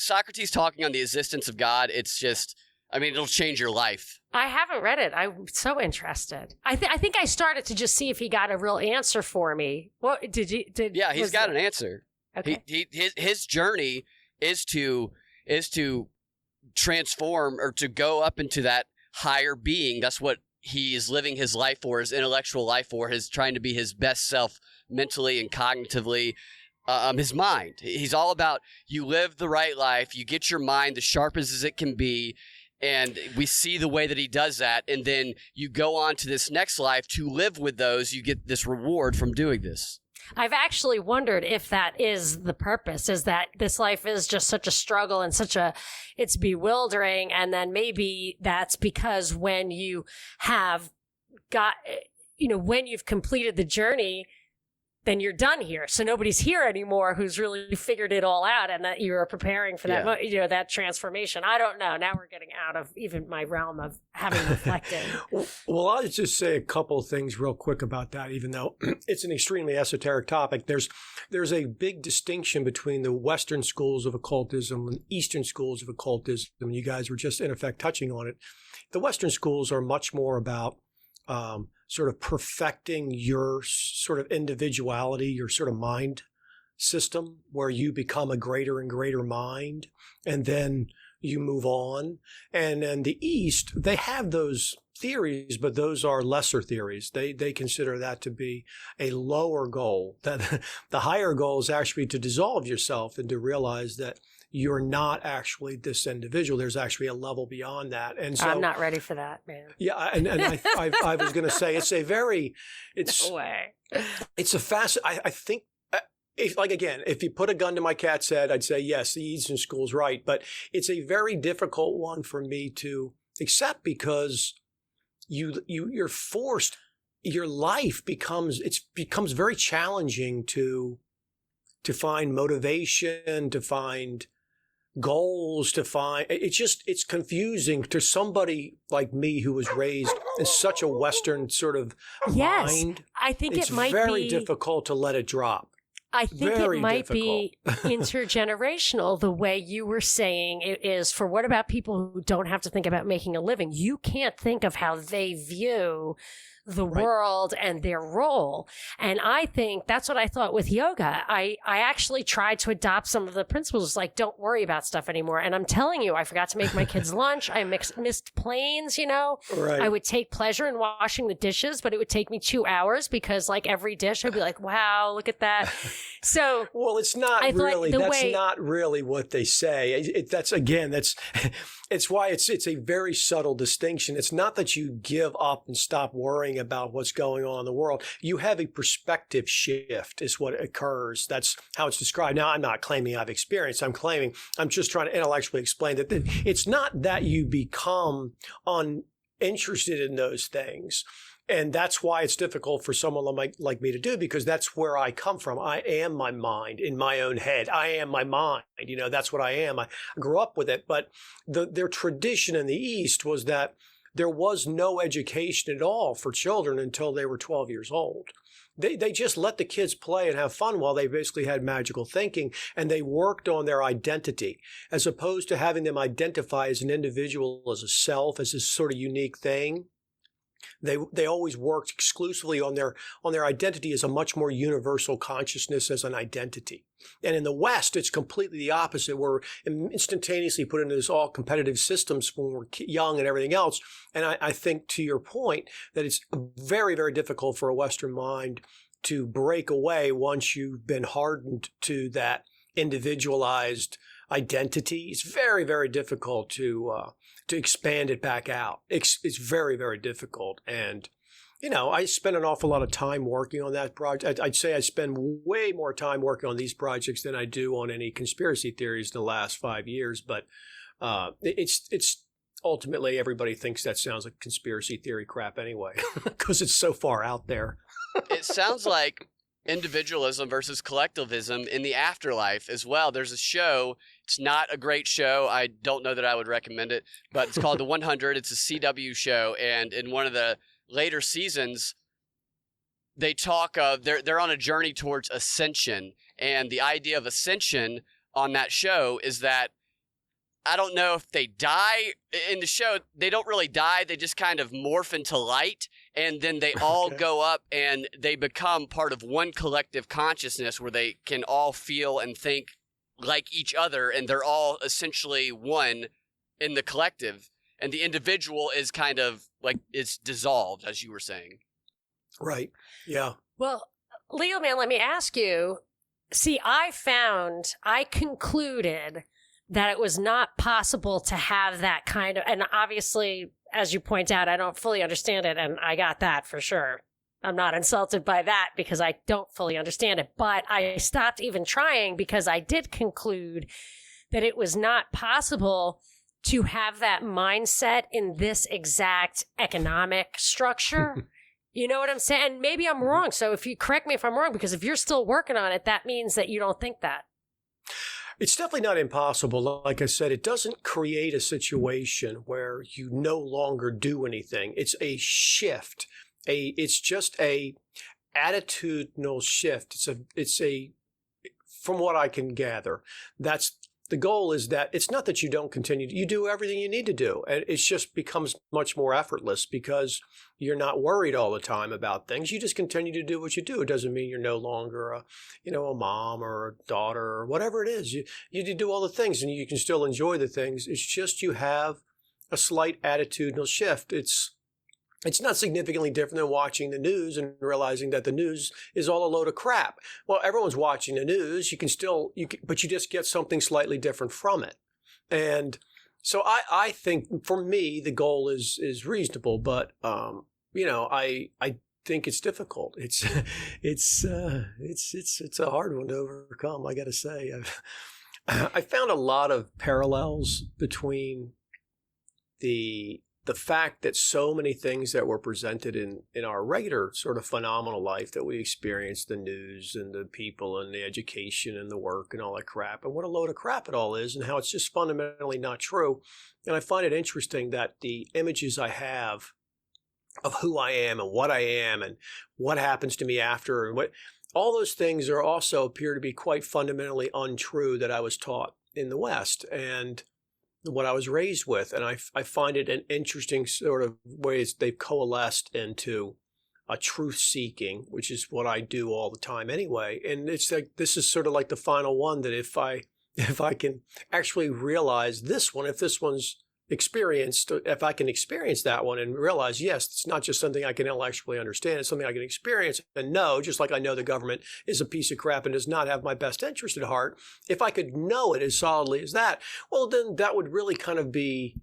Socrates talking on the existence of God. It's just, I mean, it'll change your life. I haven't read it. I'm so interested. I think I started to just see if he got a real answer for me. What did you? Yeah, he's got an answer. Okay. His journey is to transform, or to go up into that higher being. That's what he is living his life for, his intellectual life for, his trying to be his best self mentally and cognitively. His mind. He's all about, you live the right life, you get your mind the sharpest as it can be, and we see the way that he does that, and then you go on to this next life to live with those. You get this reward from doing this. I've actually wondered if that is the purpose, is that this life is just such a struggle and it's bewildering. And then maybe that's because when you have when you've completed the journey, then you're done here. So nobody's here anymore who's really figured it all out, and that you're preparing for that, that transformation. I don't know. Now we're getting out of even my realm of having reflected. Well, I'll just say a couple of things real quick about that, even though it's an extremely esoteric topic. There's a big distinction between the Western schools of occultism and Eastern schools of occultism. You guys were just, in effect, touching on it. The Western schools are much more about sort of perfecting your sort of individuality, your sort of mind system, where you become a greater and greater mind, and then you move on. And in the East, they have those theories, but those are lesser theories. They consider that to be a lower goal. That the higher goal is actually to dissolve yourself and to realize that you're not actually this individual. There's actually a level beyond that. And so I'm not ready for that, man. Yeah. And I was going to say, no way. It's a I think, if you put a gun to my cat's head, I'd say, yes, the Eastern school's right. But it's a very difficult one for me to accept, because you're forced, your life becomes very challenging to find motivation, to find goals, it's confusing to somebody like me who was raised in such a Western sort of mind. I think it's it might be very difficult to let it drop. I think Very it might difficult. be intergenerational, the way you were saying it is. For what about people who don't have to think about making a living? You can't think of how they view the world and their role. And I think that's what I thought with yoga. I actually tried to adopt some of the principles, like don't worry about stuff anymore. And I'm telling you, I forgot to make my kids lunch. I missed planes, Right. I would take pleasure in washing the dishes, but it would take me 2 hours, because like every dish I'd be like, wow, look at that. So well, it's not really, not really what they say. It's why it's a very subtle distinction. It's not that you give up and stop worrying about what's going on in the world. You have a perspective shift is what occurs. That's how it's described. Now, I'm not claiming I've experienced. I'm just trying to intellectually explain that it's not that you become interested in those things. And that's why it's difficult for someone like me to do, because that's where I come from. I am my mind in my own head. I am my mind. That's what I am. I grew up with it. But their tradition in the East was that there was no education at all for children until they were 12 years old. They just let the kids play and have fun while they basically had magical thinking, and they worked on their identity as opposed to having them identify as an individual, as a self, as this sort of unique thing. They always worked exclusively on their identity as a much more universal consciousness as an identity. And in the West, it's completely the opposite. We're instantaneously put into this all competitive systems when we're young and everything else. And I think, to your point, that it's very, very difficult for a Western mind to break away once you've been hardened to that individualized identity. It's very, very difficult to expand it back out. It's very, very difficult. And, I spend an awful lot of time working on that project. I'd say I spend way more time working on these projects than I do on any conspiracy theories in the last 5 years. But it's ultimately, everybody thinks that sounds like conspiracy theory crap anyway, because it's so far out there. It sounds like individualism versus collectivism in the afterlife as well. There's a show. It's not a great show. I don't know that I would recommend it, but it's called The 100. It's a CW show, and in one of the later seasons, they talk of they're on a journey towards ascension, and the idea of ascension on that show is that I don't know if they die in the show. They don't really die. They just kind of morph into light, and then they all go up and they become part of one collective consciousness where they can all feel and think like each other, and they're all essentially one in the collective. And the individual is kind of like it's dissolved, as you were saying. Right. Yeah. Well, Leo Man, let me ask you. See, I concluded that it was not possible to have that kind of, and obviously, as you point out, I don't fully understand it, and I got that for sure. I'm not insulted by that because I don't fully understand it, but I stopped even trying because I did conclude that it was not possible to have that mindset in this exact economic structure. You know what I'm saying? And maybe I'm wrong. So if you correct me if I'm wrong, because if you're still working on it, that means that you don't think that. It's definitely not impossible. Like I said, it doesn't create a situation where you no longer do anything. It's a shift. It's just a attitudinal shift. From what I can gather, that's the goal. Is that it's not that you don't continue. You do everything you need to do. And it just becomes much more effortless because you're not worried all the time about things. You just continue to do what you do. It doesn't mean you're no longer a mom or a daughter or whatever it is. You do all the things and you can still enjoy the things. It's just you have a slight attitudinal shift. It's not significantly different than watching the news and realizing that the news is all a load of crap. Well, everyone's watching the news. But you just get something slightly different from it. And so I think for me, the goal is reasonable, but, I think it's difficult. It's a hard one to overcome. I got to say, I found a lot of parallels between the fact that so many things that were presented in our regular sort of phenomenal life that we experience, the news and the people and the education and the work and all that crap, and what a load of crap it all is and how it's just fundamentally not true. And I find it interesting that the images I have of who I am and what happens to me after and what all those things are also appear to be quite fundamentally untrue that I was taught in the West and what I was raised with. And I find it an interesting sort of ways they've coalesced into a truth seeking, which is what I do all the time anyway. And it's like, this is sort of like the final one that if I can actually realize this one, if this one's experienced, if I can experience that one and realize, yes, it's not just something I can intellectually understand, it's something I can experience and know, just like I know the government is a piece of crap and does not have my best interest at heart. If I could know it as solidly as that, well, then that would really kind of be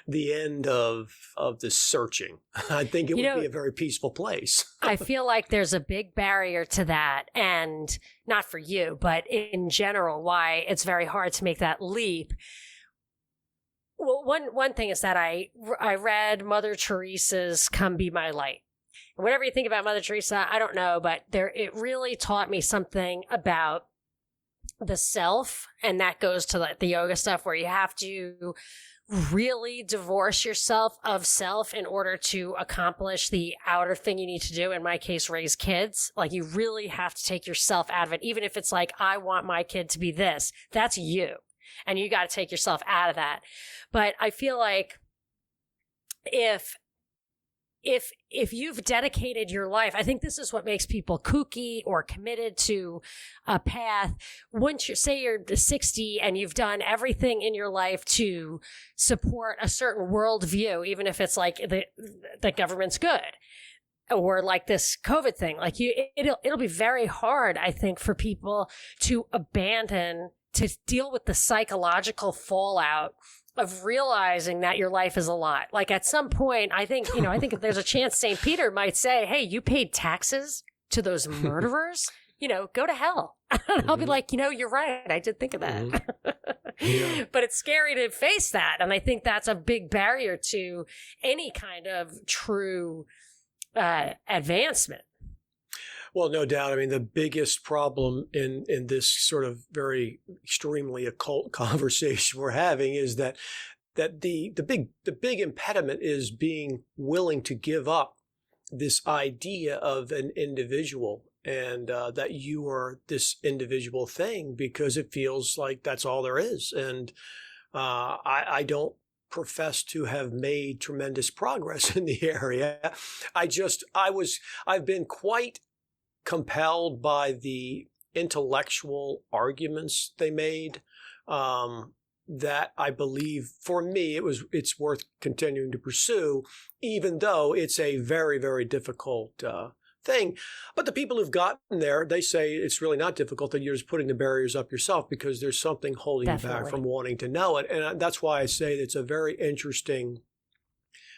the end of the searching. I think it would be a very peaceful place. I feel like there's a big barrier to that, and not for you, but in general, why it's very hard to make that leap. Well, one thing is that I read Mother Teresa's "Come Be My Light." Whatever you think about Mother Teresa, I don't know, but it really taught me something about the self, and that goes to the yoga stuff where you have to really divorce yourself of self in order to accomplish the outer thing you need to do. In my case, raise kids. Like, you really have to take yourself out of it. Even if it's like, I want my kid to be this, that's you. And you got to take yourself out of that. But I feel like if you've dedicated your life, I think this is what makes people kooky or committed to a path. Once you're 60 and you've done everything in your life to support a certain worldview, even if it's like the government's good, or like this COVID thing, like it'll be very hard, I think, for people to deal with the psychological fallout of realizing that your life is a lot. Like, at some point, I think if there's a chance St. Peter might say, hey, you paid taxes to those murderers, go to hell. And I'll be like, you're right. I did think of that. Yeah. But it's scary to face that. And I think that's a big barrier to any kind of true advancement. Well, no doubt. I mean, the biggest problem in this sort of very extremely occult conversation we're having is that the big impediment is being willing to give up this idea of an individual, and that you are this individual thing, because it feels like that's all there is. And I don't profess to have made tremendous progress in the area. I've been quite compelled by the intellectual arguments they made, that I believe, for me, it's worth continuing to pursue, even though it's a very, very difficult thing. But the people who've gotten there, they say it's really not difficult, that you're just putting the barriers up yourself because there's something holding you back from wanting to know it. And that's why I say it's a very interesting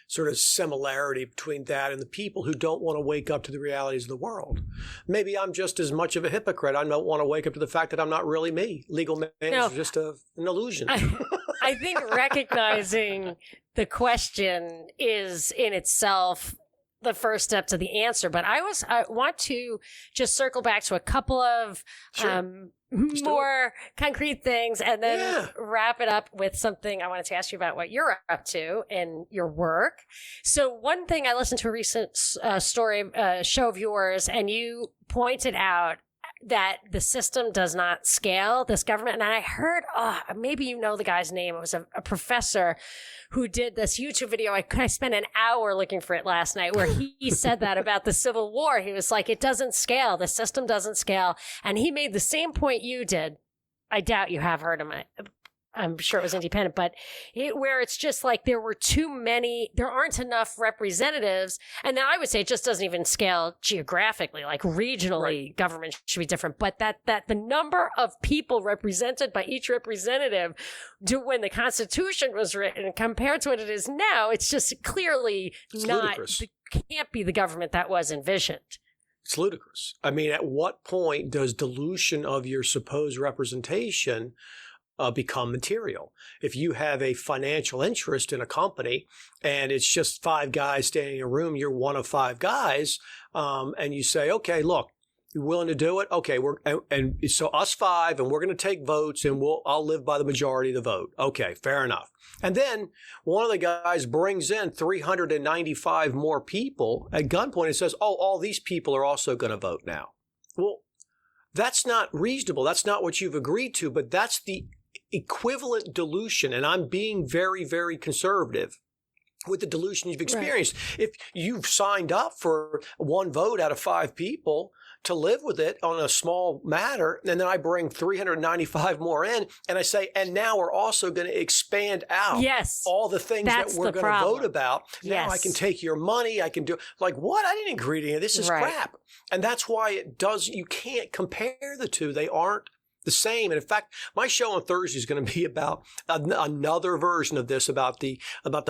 sort of similarity between that and the people who don't want to wake up to the realities of the world. Maybe I'm just as much of a hypocrite. I don't want to wake up to the fact that I'm not really me. Legal man is just an illusion. I think recognizing the question is in itself the first step to the answer. But I want to just circle back to a couple of more concrete things, and then wrap it up with something I wanted to ask you about what you're up to in your work. So one thing, I listened to a recent show of yours, and you pointed out that the system does not scale, this government. And I heard, maybe you know the guy's name. It was a professor who did this YouTube video. I spent an hour looking for it last night, where he said that about the Civil War. He was like, it doesn't scale. The system doesn't scale. And he made the same point you did. I doubt you have heard him. I'm sure it was independent, but where it's just like there aren't enough representatives. And then I would say it just doesn't even scale geographically, like regionally, government should be different. But that the number of people represented by each representative when the Constitution was written compared to what it is now, it's just clearly can't be the government that was envisioned. It's ludicrous. I mean, at what point does dilution of your supposed representation become material? If you have a financial interest in a company and it's just 5 guys standing in a room, you're one of 5 guys, and you say, okay, look, you're willing to do it? Okay, and so us 5, and we're going to take votes, and I'll live by the majority of the vote. Okay, fair enough. And then one of the guys brings in 395 more people at gunpoint and says, all these people are also going to vote now. Well, that's not reasonable. That's not what you've agreed to, but that's the equivalent dilution, and I'm being very, very conservative with the dilution you've experienced. If you've signed up for 1 vote out of 5 people to live with it on a small matter, and then I bring 395 more in, and I say, and now we're also going to expand out all the things that we're going to vote about. Now I can take your money. I can do, like, what? I didn't agree to any of this. This is crap. And that's why you can't compare the two. They aren't the same. And in fact, my show on Thursday is going to be about another version of this, about the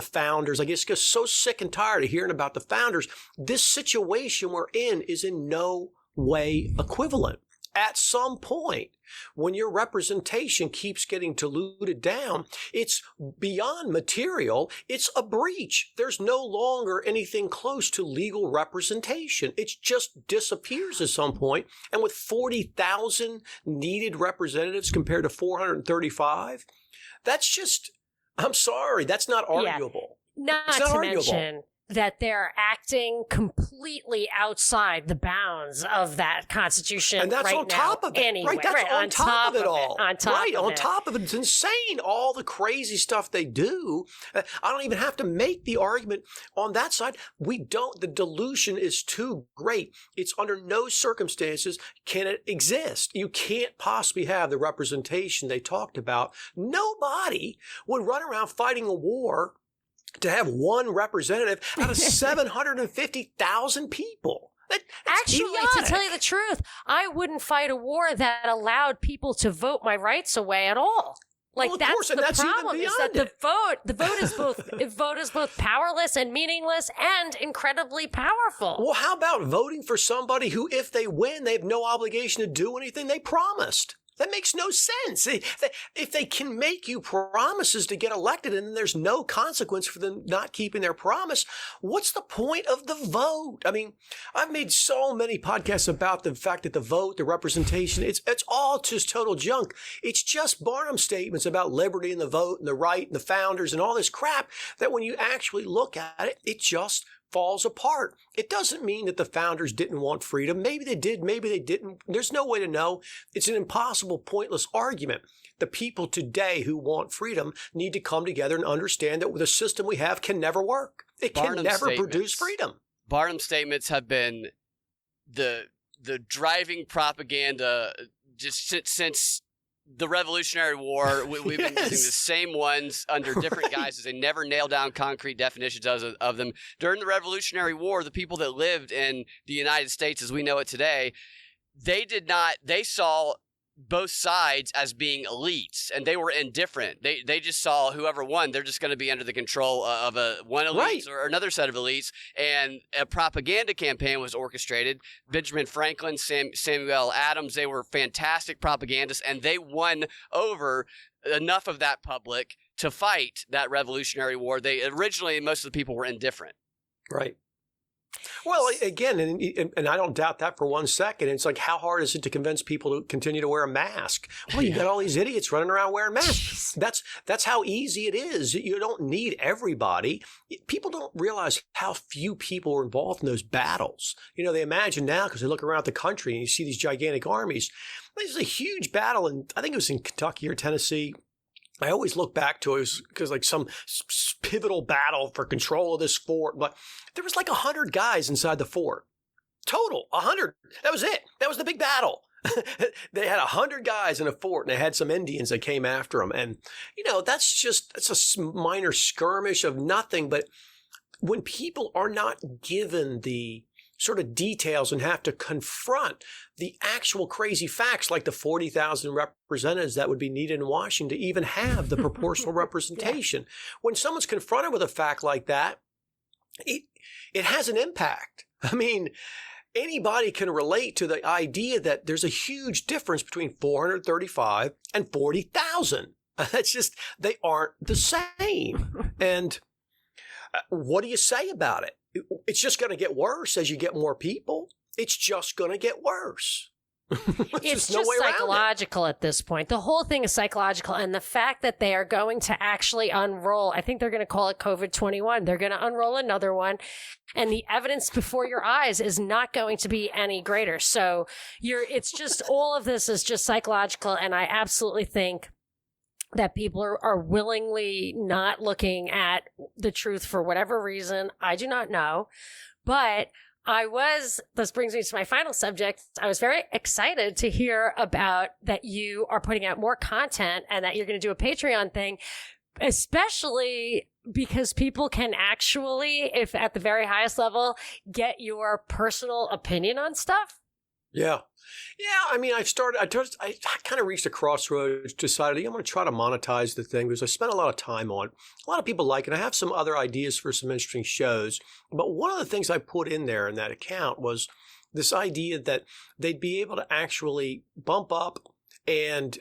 founders. I get so sick and tired of hearing about the founders. This situation we're in is in no way equivalent. at some point, when your representation keeps getting diluted down, it's beyond material. It's a breach. There's no longer anything close to legal representation. It just disappears at some point. And with 40,000 needed representatives compared to 435, that's just, I'm sorry, that's not arguable. Not to mention that they're acting completely outside the bounds of that Constitution. And that's right on top of it. Anyway. Right, that's on top of it all. On top of it. It's insane, all the crazy stuff they do. I don't even have to make the argument on that side. The dilution is too great. It's under no circumstances can it exist. You can't possibly have the representation they talked about. Nobody would run around fighting a war to have one representative out of 750,000 people. That's Actually, idiotic. to tell you the truth, I wouldn't fight a war that allowed people to vote my rights away at all. Like, well, of that's course, and the that's even problem, is that beyond the vote is both powerless and meaningless and incredibly powerful. Well, how about voting for somebody who, if they win, they have no obligation to do anything they promised? That makes no sense. If they can make you promises to get elected and there's no consequence for them not keeping their promise, what's the point of the vote? I mean, I've made so many podcasts about the fact that the vote, the representation, it's all just total junk. It's just Barnum statements about liberty and the vote and the right and the founders and all this crap that when you actually look at it, it just falls apart. It doesn't mean that the founders didn't want freedom. Maybe they did, maybe they didn't. There's no way to know. It's an impossible, pointless argument. The people today who want freedom need to come together and understand that the system we have can never work. It can never produce freedom. Barnum statements have been the driving propaganda just since the Revolutionary War. We've been using the same ones under different guises. They never nailed down concrete definitions of them. During the Revolutionary War, the people that lived in the United States as we know it today, they saw both sides as being elites, and they were indifferent. They just saw whoever won, they're just going to be under the control of one elite or another set of elites. And a propaganda campaign was orchestrated. Benjamin Franklin, Samuel Adams, they were fantastic propagandists, and they won over enough of that public to fight that Revolutionary War. Originally, most of the people were indifferent. Right. Well, again, and I don't doubt that for 1 second. It's like, how hard is it to convince people to continue to wear a mask? Well, you got all these idiots running around wearing masks. That's how easy it is. You don't need everybody. People don't realize how few people were involved in those battles. You know, they imagine now because they look around the country and you see these gigantic armies. There's a huge battle, and I think it was in Kentucky or Tennessee. I always look back to it because like some pivotal battle for control of this fort, but there was like 100 guys inside the fort. Total, 100. That was it. That was the big battle. They had 100 guys in a fort, and they had some Indians that came after them. And, you know, that's a minor skirmish of nothing. But when people are not given the sort of details and have to confront the actual crazy facts, like the 40,000 representatives that would be needed in Washington to even have the proportional representation. When someone's confronted with a fact like that, it has an impact. I mean, anybody can relate to the idea that there's a huge difference between 435 and 40,000. That's just, they aren't the same. And what do you say about it? It's just going to get worse as you get more people. It's just going to get worse. It's just psychological at this point. The whole thing is psychological. And the fact that they are going to actually unroll, I think they're going to call it COVID-21. They're going to unroll another one. And the evidence before your eyes is not going to be any greater. So it's just, all of this is just psychological. And I absolutely think that people are willingly not looking at the truth for whatever reason. I do not know. But this brings me to my final subject. I was very excited to hear about that you are putting out more content and that you're going to do a Patreon thing, especially because people can actually, if at the very highest level, get your personal opinion on stuff. Yeah. Yeah, I mean, I kind of reached a crossroads, decided I'm going to try to monetize the thing because I spent a lot of time on it. A lot of people like it. I have some other ideas for some interesting shows. But one of the things I put in there in that account was this idea that they'd be able to actually bump up and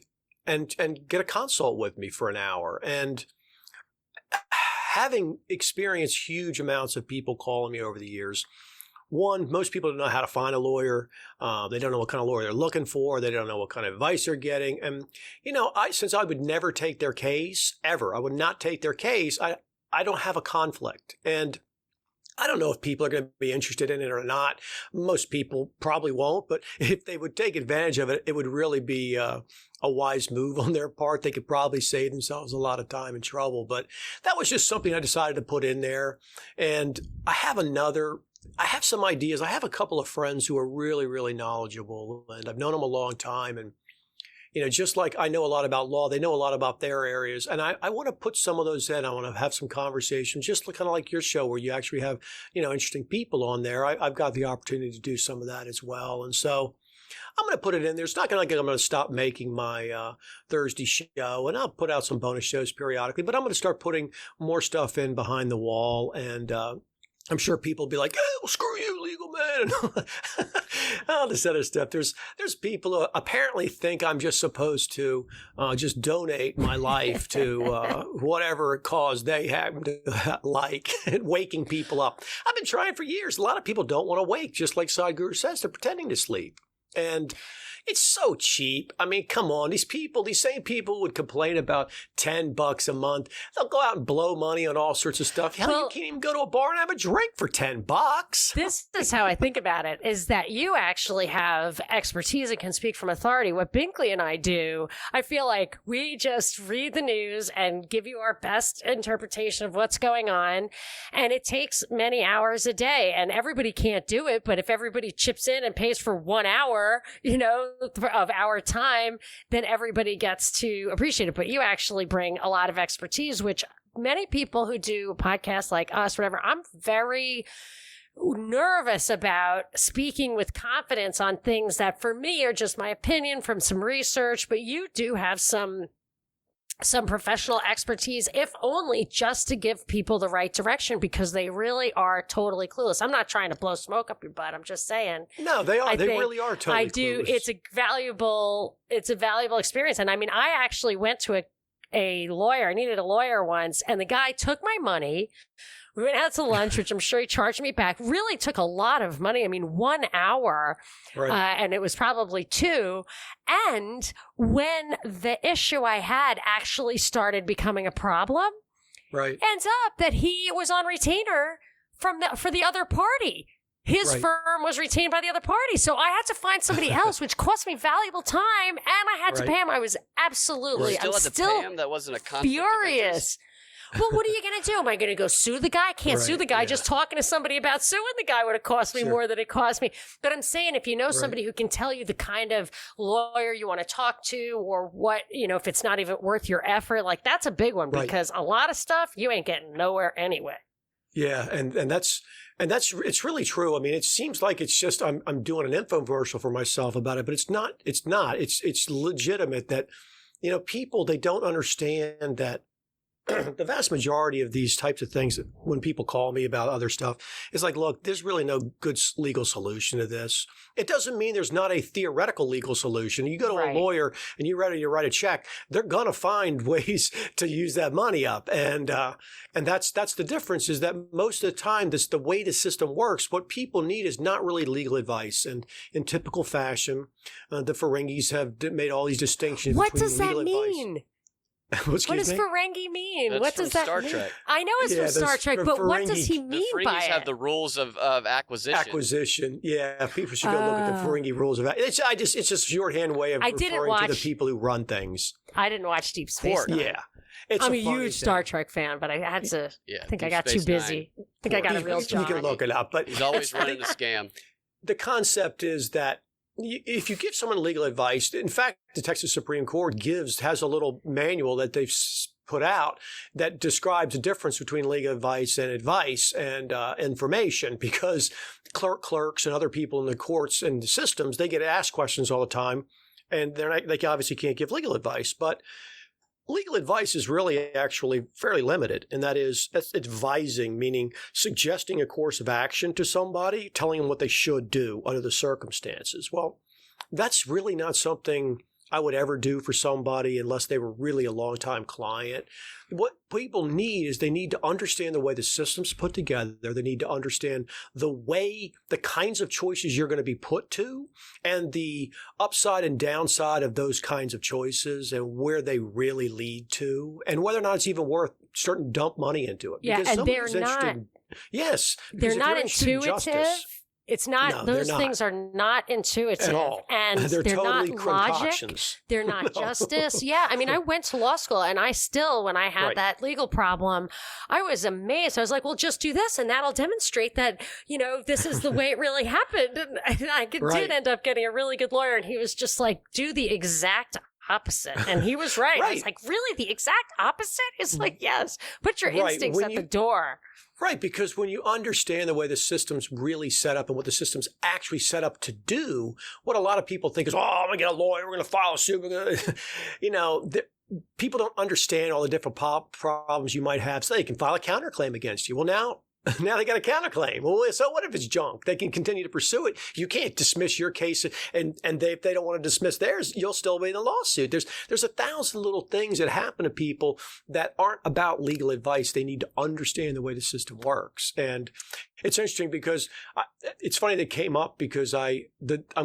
get a consult with me for an hour. And having experienced huge amounts of people calling me over the years, one, most people don't know how to find a lawyer. They don't know what kind of lawyer they're looking for. They don't know what kind of advice they're getting. And, since I would never take their case, ever, I would not take their case, I don't have a conflict. And I don't know if people are going to be interested in it or not. Most people probably won't, but if they would take advantage of it, it would really be a wise move on their part. They could probably save themselves a lot of time and trouble. But that was just something I decided to put in there. And I have some ideas. I have a couple of friends who are really, really knowledgeable, and I've known them a long time. And just like I know a lot about law, they know a lot about their areas. And I want to put some of those in. I want to have some conversations, just kind of like your show where you actually have, interesting people on there. I've got the opportunity to do some of that as well. And so I'm going to put it in there. It's not like I'm going to stop making my Thursday show, and I'll put out some bonus shows periodically, but I'm going to start putting more stuff in behind the wall. And I'm sure people will be like, "Oh, screw you, legal man," and all this other stuff. There's people who apparently think I'm just supposed to just donate my life to whatever cause they happen to like, waking people up. I've been trying for years. A lot of people don't want to wake, just like Sadhguru says. They're pretending to sleep. And it's so cheap. I mean, come on. These same people would complain about $10 a month. They'll go out and blow money on all sorts of stuff. Hell, you can't even go to a bar and have a drink for $10. This is how I think about it, is that you actually have expertise and can speak from authority. What Binkley and I do, I feel like we just read the news and give you our best interpretation of what's going on. And it takes many hours a day, and everybody can't do it. But if everybody chips in and pays for 1 hour, of our time, then everybody gets to appreciate it. But you actually bring a lot of expertise, which many people who do podcasts like us, whatever, I'm very nervous about speaking with confidence on things that for me are just my opinion from some research, but you do have some professional expertise, if only just to give people the right direction, because they really are totally clueless. I'm not trying to blow smoke up your butt. I'm just saying. No, they are. They really are totally clueless. It's a valuable experience. And I mean, I actually went to a lawyer. I needed a lawyer once, and the guy took my money. We went out to lunch, which I'm sure he charged me back. Really took a lot of money. I mean, 1 hour, right. And it was probably 2. And when the issue I had actually started becoming a problem, right, ends up that he was on retainer for the other party. His firm was retained by the other party. So I had to find somebody else, which cost me valuable time, and I had to pay him. I was absolutely, I'm still pay him? That wasn't a conflict furious. Well, what are you going to do? Am I going to go sue the guy? I can't sue the guy. Just talking to somebody about suing the guy would have cost me more than it cost me. But I'm saying, if you know somebody who can tell you the kind of lawyer you want to talk to, or what, if it's not even worth your effort, like that's a big one, because a lot of stuff you ain't getting nowhere anyway. Yeah. And that's it's really true. I mean, it seems like it's just, I'm doing an infomercial for myself about it, but it's not. It's legitimate that, people, they don't understand that the vast majority of these types of things, when people call me about other stuff, is like, look, there's really no good legal solution to this. It doesn't mean there's not a theoretical legal solution. You go to a lawyer and you're ready to write a check, they're going to find ways to use that money up. And that's the difference, is that most of the time, the way the system works, what people need is not really legal advice. And in typical fashion, the Ferengis have made all these distinctions between legal advice. What does that mean? What does Ferengi mean? That's what does that Star mean? Trek. I know it's from Star Trek, but what does he mean the by it? The Ferengis have the rules of acquisition. Acquisition, yeah. People should go look at the Ferengi rules of acquisition. It's just a shorthand way of referring to the people who run things. I didn't watch Deep Space Nine. Yeah. I'm a huge Star Trek fan, but I had to. I think I got too busy. I think I got a real job. You can look it up, but he's always running a scam. The concept is that if you give someone legal advice, in fact, the Texas Supreme Court has a little manual that they've put out that describes the difference between legal advice and information, because clerks and other people in the courts and the systems, they get asked questions all the time, and they obviously can't give legal advice. But legal advice is really actually fairly limited, and that's advising, meaning suggesting a course of action to somebody, telling them what they should do under the circumstances. Well, that's really not something I would ever do for somebody unless they were really a long-time client. What people need is they need to understand the way the system's put together. They need to understand the kinds of choices you're going to be put to, and the upside and downside of those kinds of choices, and where they really lead to, and whether or not it's even worth starting to dump money into it. Yeah, and they're not. Yes, they're not intuitive. It's not, no, those things are not intuitive at all. And they're totally not logic. They're not justice. Yeah. I mean, I went to law school, and I still, when I had that legal problem, I was amazed. I was like, well, just do this and that'll demonstrate that, this is the way it really happened. And I did end up getting a really good lawyer, and he was just like, do the exact opposite. And he was right. I was like, really? The exact opposite? It's like, yes, put your instincts at the door. Right, because when you understand the way the system's really set up and what the system's actually set up to do, what a lot of people think is, I'm going to get a lawyer, we're going to file a suit, people don't understand all the different problems you might have, so they can file a counterclaim against you. Well, now they got a counterclaim. Well, so what if it's junk? They can continue to pursue it. You can't dismiss your case, and if they don't want to dismiss theirs, you'll still be in a lawsuit. There's 1,000 little things that happen to people that aren't about legal advice. They need to understand the way the system works. And it's interesting because it's funny that came up because I'm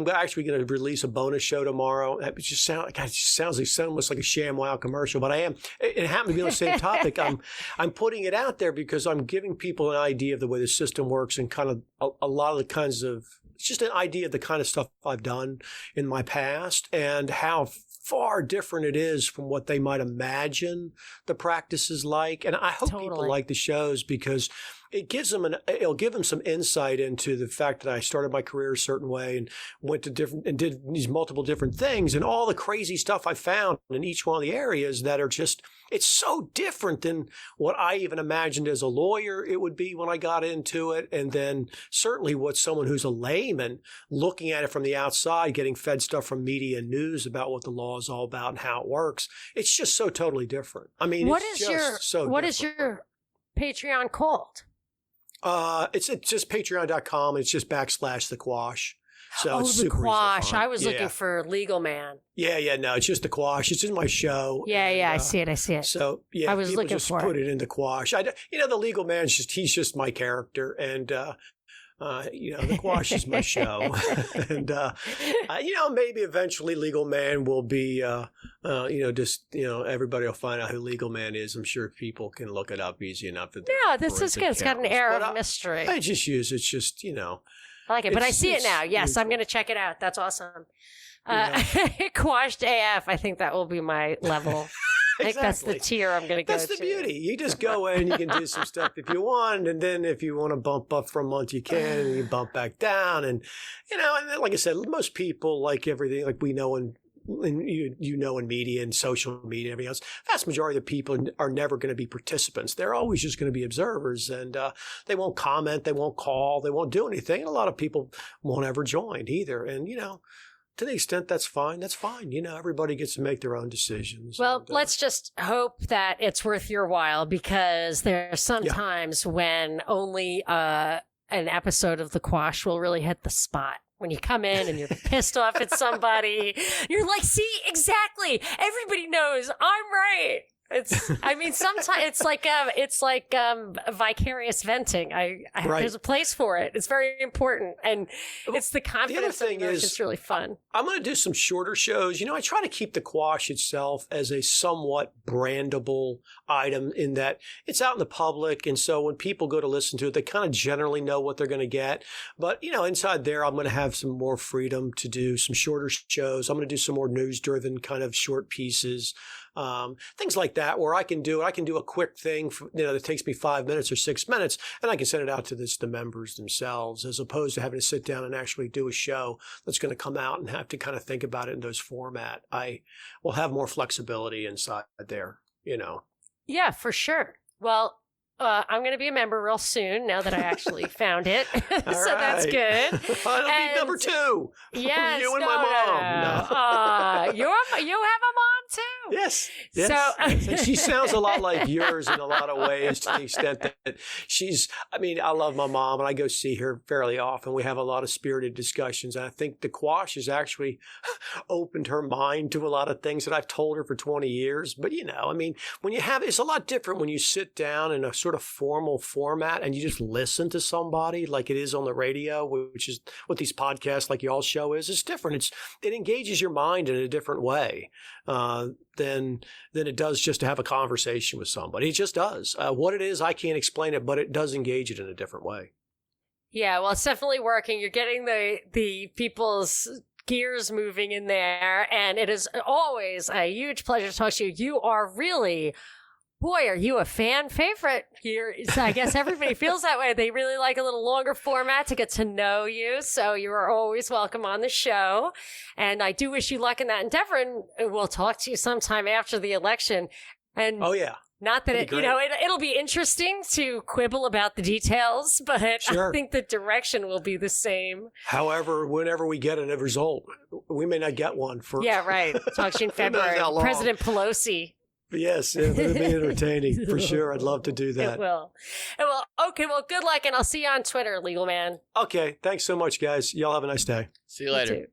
actually going to release a bonus show tomorrow. It just sounds almost like a ShamWow commercial, but I am. It happened to be on the same topic. I'm putting it out there because I'm giving people an idea of the way the system works, and kind of a lot of the kinds of, it's just an idea of the kind of stuff I've done in my past and how far different it is from what they might imagine the practice is like. And I hope people like the shows because it'll give them some insight into the fact that I started my career a certain way and went to did these multiple different things, and all the crazy stuff I found in each one of the areas that are just, it's so different than what I even imagined as a lawyer it would be when I got into it. And then certainly what someone who's a layman looking at it from the outside, getting fed stuff from media and news about what the law is all about and how it works. It's just so totally different. I mean, what is your Patreon called? It's just patreon.com. It's just /the Quash. So it's the super Quash. easy to find. I was looking for Legal Man. Yeah. No, it's just the Quash. It's in my show. Yeah, and, I see it. So yeah, I was people looking just for put it in the Quash. The Legal Man he's just my character, and the Quash is my show, and maybe eventually Legal Man will be, everybody will find out who Legal Man is. I'm sure people can look it up easy enough. This is good. It's got an air of mystery. I just use it's just I like it, but I see it now. Yes, I'm going to check it out. That's awesome. Quashed AF. I think that will be my level. I think that's the tier I'm going to go to. That's the beauty. You just go in, you can do some stuff if you want, and then if you want to bump up for a month, you can, and you bump back down. And, and then, like I said, most people like everything, like we know in media and social media and everything else, vast majority of the people are never going to be participants. They're always just going to be observers, and they won't comment, they won't call, they won't do anything. And a lot of people won't ever join either. And, to the extent that's fine, that's fine. Everybody gets to make their own decisions. Well, let's just hope that it's worth your while, because there are some times when only an episode of The Quash will really hit the spot. When you come in and you're pissed off at somebody, you're like, see, exactly. Everybody knows I'm right. Sometimes it's like vicarious venting. There's a place for it. It's very important, and it's the confidence. The other thing is, it's really fun. I'm going to do some shorter shows. I try to keep the Quash itself as a somewhat brandable item in that it's out in the public, and so when people go to listen to it, they kind of generally know what they're going to get. But inside there, I'm going to have some more freedom to do some shorter shows. I'm going to do some more news-driven kind of short pieces. Things like that, where I can do a quick thing that takes me 5 minutes or 6 minutes, and I can send it out to the members themselves, as opposed to having to sit down and actually do a show that's going to come out and have to kind of think about it in those format. I will have more flexibility inside there, Yeah, for sure. Well, I'm going to be a member real soon now that I actually found it. That's good. That'll be number 2. Yes. You and my mom. No. You have a mom too. Yes. So She sounds a lot like yours in a lot of ways, to the extent that I love my mom and I go see her fairly often. We have a lot of spirited discussions. And I think the Quash has actually opened her mind to a lot of things that I've told her for 20 years. But, it's a lot different when you sit down in a sort of formal format and you just listen to somebody like it is on the radio, which is what these podcasts like y'all's show is. It's different. It engages your mind in a different way than it does just to have a conversation with somebody. It just does. What it is, I can't explain it, but it does engage it in a different way. Yeah, well, it's definitely working. You're getting the people's gears moving in there, and it is always a huge pleasure to talk to you. You are really... Boy, are you a fan favorite here? So I guess everybody feels that way. They really like a little longer format to get to know you. So you are always welcome on the show. And I do wish you luck in that endeavor. And we'll talk to you sometime after the election. And oh, yeah. Not that it'll be interesting to quibble about the details, but sure. I think the direction will be the same. However, whenever we get a result, we may not get one for. Yeah, right. Talk to you in February. President Pelosi. Yes, it'll be entertaining for sure. I'd love to do that. It will. Okay, well, good luck, and I'll see you on Twitter, Legal Man. Okay, thanks so much, guys. Y'all have a nice day. See you later.